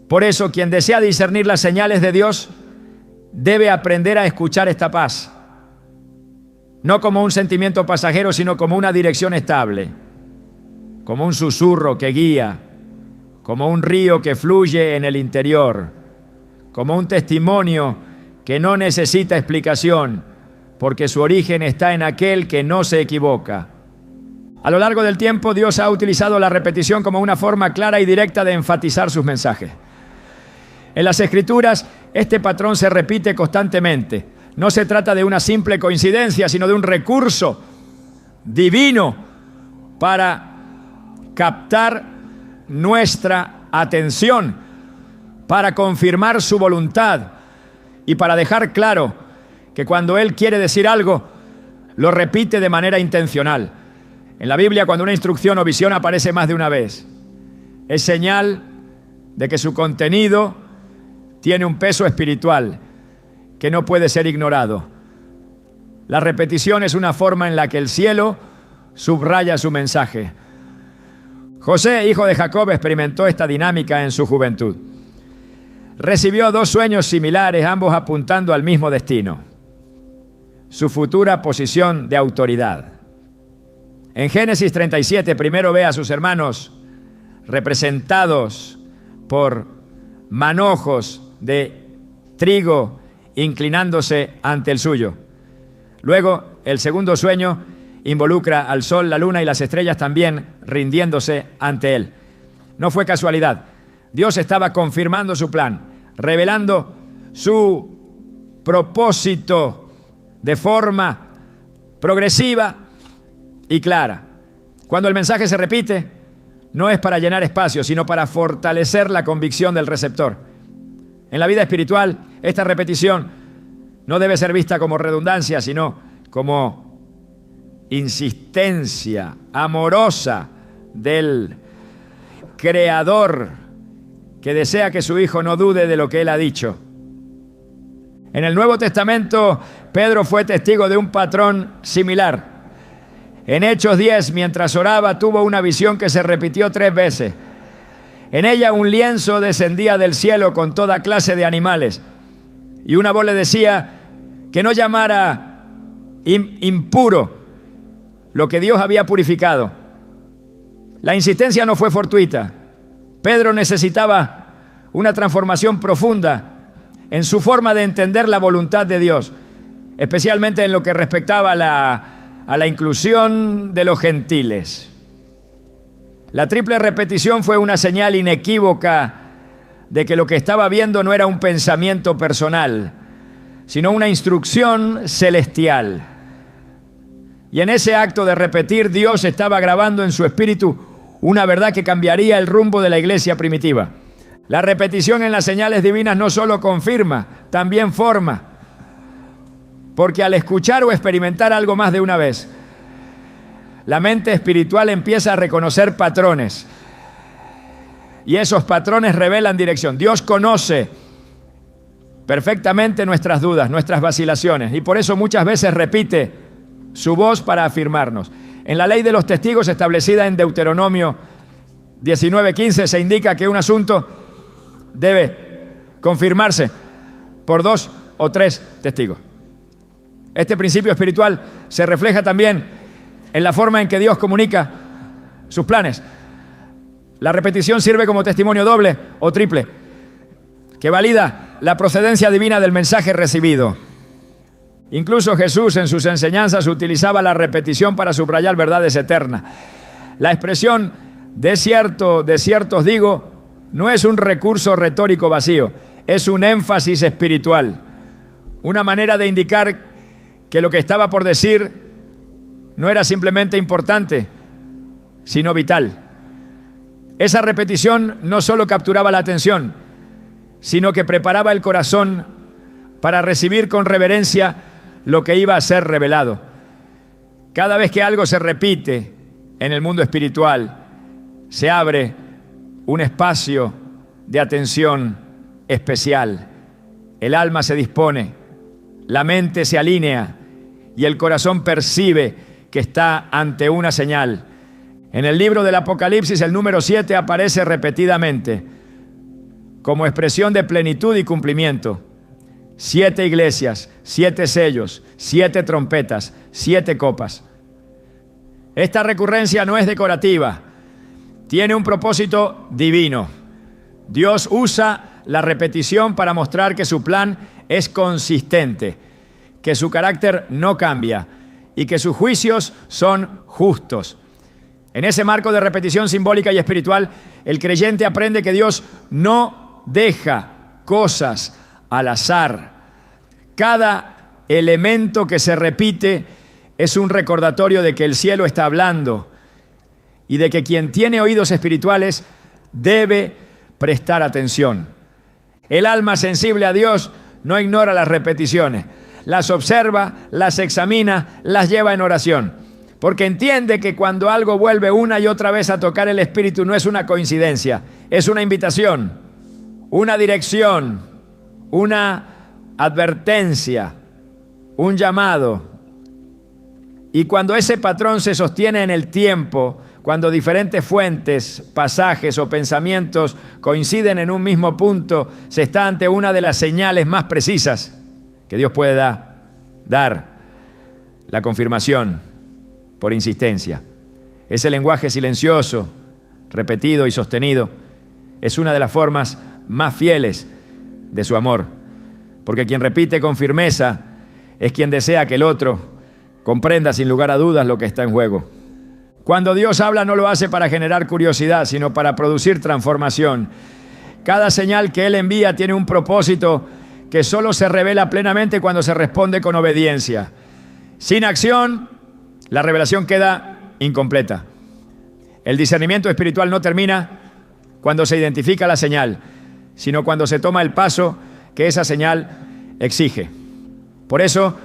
Por eso, quien desea discernir las señales de Dios debe aprender a escuchar esta paz. No como un sentimiento pasajero, sino como una dirección estable, como un susurro que guía, como un río que fluye en el interior, como un testimonio que no necesita explicación, porque su origen está en aquel que no se equivoca. A lo largo del tiempo, Dios ha utilizado la repetición como una forma clara y directa de enfatizar sus mensajes. En las Escrituras, este patrón se repite constantemente. No se trata de una simple coincidencia, sino de un recurso divino para captar nuestra atención, para confirmar su voluntad y para dejar claro que cuando Él quiere decir algo, lo repite de manera intencional. En la Biblia, cuando una instrucción o visión aparece más de una vez, es señal de que su contenido tiene un peso espiritual que no puede ser ignorado. La repetición es una forma en la que el cielo subraya su mensaje. José, hijo de Jacob, experimentó esta dinámica en su juventud. Recibió 2 sueños similares, ambos apuntando al mismo destino: su futura posición de autoridad. En Génesis 37, primero ve a sus hermanos representados por manojos de trigo inclinándose ante el suyo. Luego, el segundo sueño involucra al sol, la luna y las estrellas también rindiéndose ante él. No fue casualidad. Dios estaba confirmando su plan, revelando su propósito de forma progresiva y clara. Cuando el mensaje se repite, no es para llenar espacio, sino para fortalecer la convicción del receptor. En la vida espiritual, esta repetición no debe ser vista como redundancia, sino como insistencia amorosa del Creador, que desea que su Hijo no dude de lo que Él ha dicho. En el Nuevo Testamento, Pedro fue testigo de un patrón similar. En Hechos 10, mientras oraba, tuvo una visión que se repitió 3 veces. En ella un lienzo descendía del cielo con toda clase de animales. Y una voz le decía que no llamara impuro lo que Dios había purificado. La insistencia no fue fortuita. Pedro necesitaba una transformación profunda en su forma de entender la voluntad de Dios, especialmente en lo que respectaba a la inclusión de los gentiles. La triple repetición fue una señal inequívoca de que lo que estaba viendo no era un pensamiento personal, sino una instrucción celestial. Y en ese acto de repetir, Dios estaba grabando en su espíritu una verdad que cambiaría el rumbo de la iglesia primitiva. La repetición en las señales divinas no solo confirma, también forma. Porque al escuchar o experimentar algo más de una vez, la mente espiritual empieza a reconocer patrones. Y esos patrones revelan dirección. Dios conoce perfectamente nuestras dudas, nuestras vacilaciones. Y por eso muchas veces repite su voz para afirmarnos. En la ley de los testigos establecida en Deuteronomio 19:15 se indica que un asunto debe confirmarse por 2 o 3 testigos. Este principio espiritual se refleja también en la forma en que Dios comunica sus planes. La repetición sirve como testimonio doble o triple, que valida la procedencia divina del mensaje recibido. Incluso Jesús en sus enseñanzas utilizaba la repetición para subrayar verdades eternas. La expresión de ciertos digo no es un recurso retórico vacío, es un énfasis espiritual, una manera de indicar que lo que estaba por decir no era simplemente importante, sino vital. Esa repetición no solo capturaba la atención, sino que preparaba el corazón para recibir con reverencia lo que iba a ser revelado. Cada vez que algo se repite en el mundo espiritual, se abre un espacio de atención especial. El alma se dispone, la mente se alinea y el corazón percibe que está ante una señal. En el libro del Apocalipsis, el número 7 aparece repetidamente como expresión de plenitud y cumplimiento. 7 iglesias, 7 sellos, 7 trompetas, 7 copas. Esta recurrencia no es decorativa, tiene un propósito divino. Dios usa la repetición para mostrar que su plan es consistente, que su carácter no cambia y que sus juicios son justos. En ese marco de repetición simbólica y espiritual, el creyente aprende que Dios no deja cosas al azar. Cada elemento que se repite es un recordatorio de que el cielo está hablando y de que quien tiene oídos espirituales debe prestar atención. El alma sensible a Dios no ignora las repeticiones, las observa, las examina, las lleva en oración, porque entiende que cuando algo vuelve una y otra vez a tocar el espíritu no es una coincidencia, es una invitación, una dirección, una advertencia, un llamado. Y cuando ese patrón se sostiene en el tiempo, cuando diferentes fuentes, pasajes o pensamientos coinciden en un mismo punto, se está ante una de las señales más precisas que Dios puede dar, la confirmación por insistencia. Ese lenguaje silencioso, repetido y sostenido es una de las formas más fieles de su amor, porque quien repite con firmeza es quien desea que el otro comprenda sin lugar a dudas lo que está en juego. Cuando Dios habla no lo hace para generar curiosidad, sino para producir transformación. Cada señal que Él envía tiene un propósito que solo se revela plenamente cuando se responde con obediencia. Sin acción, la revelación queda incompleta. El discernimiento espiritual no termina cuando se identifica la señal, sino cuando se toma el paso que esa señal exige. Por eso,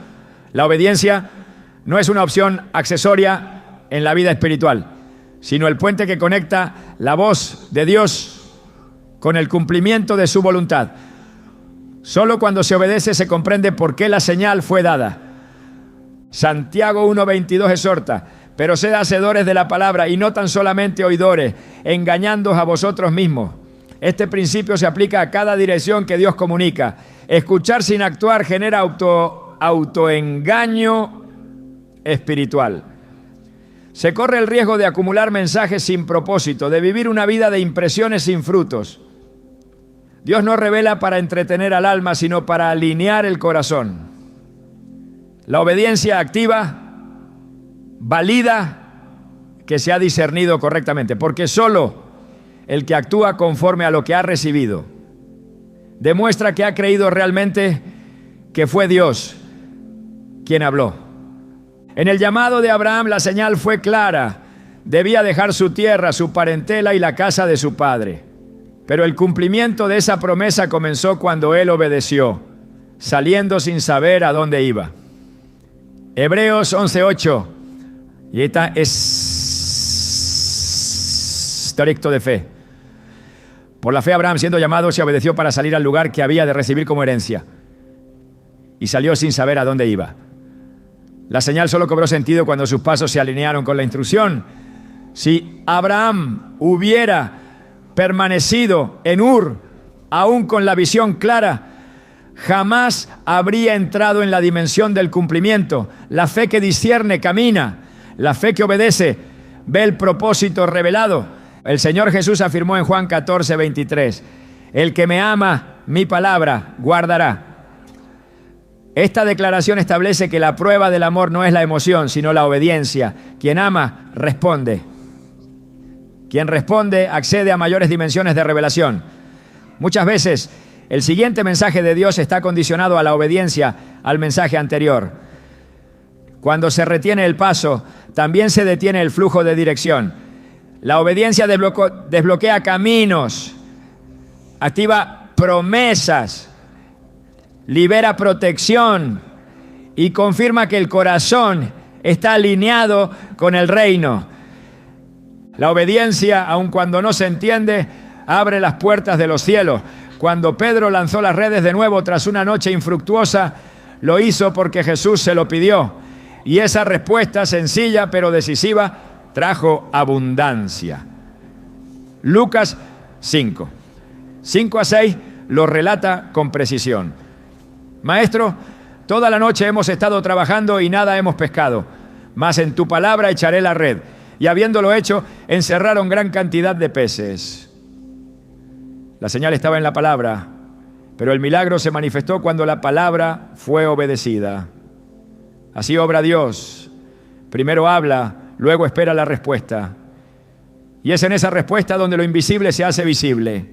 la obediencia no es una opción accesoria en la vida espiritual, sino el puente que conecta la voz de Dios con el cumplimiento de su voluntad. Solo cuando se obedece se comprende por qué la señal fue dada. Santiago 1:22 exhorta: pero sed hacedores de la palabra y no tan solamente oidores, engañándoos a vosotros mismos. Este principio se aplica a cada dirección que Dios comunica. Escuchar sin actuar genera autoengaño espiritual. Se corre el riesgo de acumular mensajes sin propósito, de vivir una vida de impresiones sin frutos. Dios no revela para entretener al alma, sino para alinear el corazón. La obediencia activa valida que se ha discernido correctamente, porque solo el que actúa conforme a lo que ha recibido demuestra que ha creído realmente que fue Dios quien habló. En el llamado de Abraham la señal fue clara. Debía dejar su tierra, su parentela y la casa de su padre. Pero el cumplimiento de esa promesa comenzó cuando él obedeció, saliendo sin saber a dónde iba. Hebreos 11:8. Y esta es directo de fe. Por la fe Abraham, siendo llamado, se obedeció para salir al lugar que había de recibir como herencia. Y salió sin saber a dónde iba. La señal solo cobró sentido cuando sus pasos se alinearon con la instrucción. Si Abraham hubiera permanecido en Ur, aún con la visión clara, jamás habría entrado en la dimensión del cumplimiento. La fe que discierne camina, la fe que obedece ve el propósito revelado. El Señor Jesús afirmó en Juan 14:23, el que me ama, mi palabra guardará. Esta declaración establece que la prueba del amor no es la emoción, sino la obediencia. Quien ama, responde. Quien responde accede a mayores dimensiones de revelación. Muchas veces el siguiente mensaje de Dios está condicionado a la obediencia al mensaje anterior. Cuando se retiene el paso, también se detiene el flujo de dirección. La obediencia desbloquea caminos, activa promesas, libera protección y confirma que el corazón está alineado con el reino. La obediencia, aun cuando no se entiende, abre las puertas de los cielos. Cuando Pedro lanzó las redes de nuevo tras una noche infructuosa, lo hizo porque Jesús se lo pidió. Y esa respuesta sencilla pero decisiva trajo abundancia. Lucas 5:5-6 lo relata con precisión. Maestro, toda la noche hemos estado trabajando y nada hemos pescado, mas en tu palabra echaré la red. Y habiéndolo hecho, encerraron gran cantidad de peces. La señal estaba en la palabra, pero el milagro se manifestó cuando la palabra fue obedecida. Así obra Dios. Primero habla, luego espera la respuesta. Y es en esa respuesta donde lo invisible se hace visible.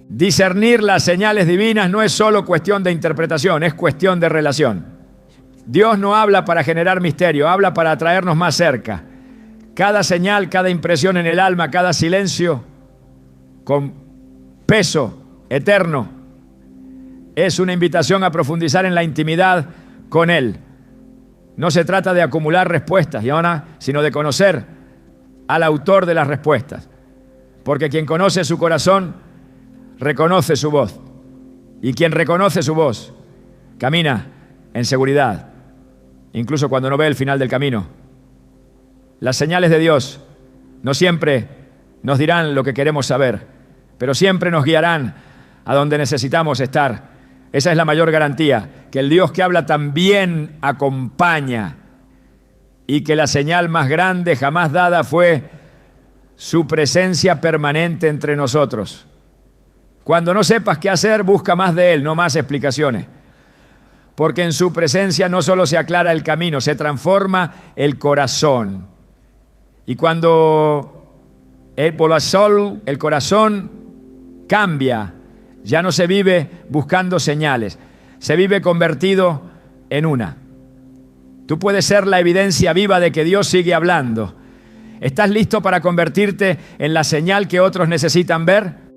Discernir las señales divinas no es solo cuestión de interpretación, es cuestión de relación. Dios no habla para generar misterio, habla para atraernos más cerca. Cada señal, cada impresión en el alma, cada silencio con peso eterno es una invitación a profundizar en la intimidad con Él. No se trata de acumular respuestas, sino de conocer al autor de las respuestas. Porque quien conoce su corazón, reconoce su voz. Y quien reconoce su voz, camina en seguridad, incluso cuando no ve el final del camino. Las señales de Dios no siempre nos dirán lo que queremos saber, pero siempre nos guiarán a donde necesitamos estar. Esa es la mayor garantía, que el Dios que habla también acompaña y que la señal más grande jamás dada fue su presencia permanente entre nosotros. Cuando no sepas qué hacer, busca más de Él, no más explicaciones. Porque en su presencia no solo se aclara el camino, se transforma el corazón. Y cuando el corazón cambia, ya no se vive buscando señales, se vive convertido en una. Tú puedes ser la evidencia viva de que Dios sigue hablando. ¿Estás listo para convertirte en la señal que otros necesitan ver?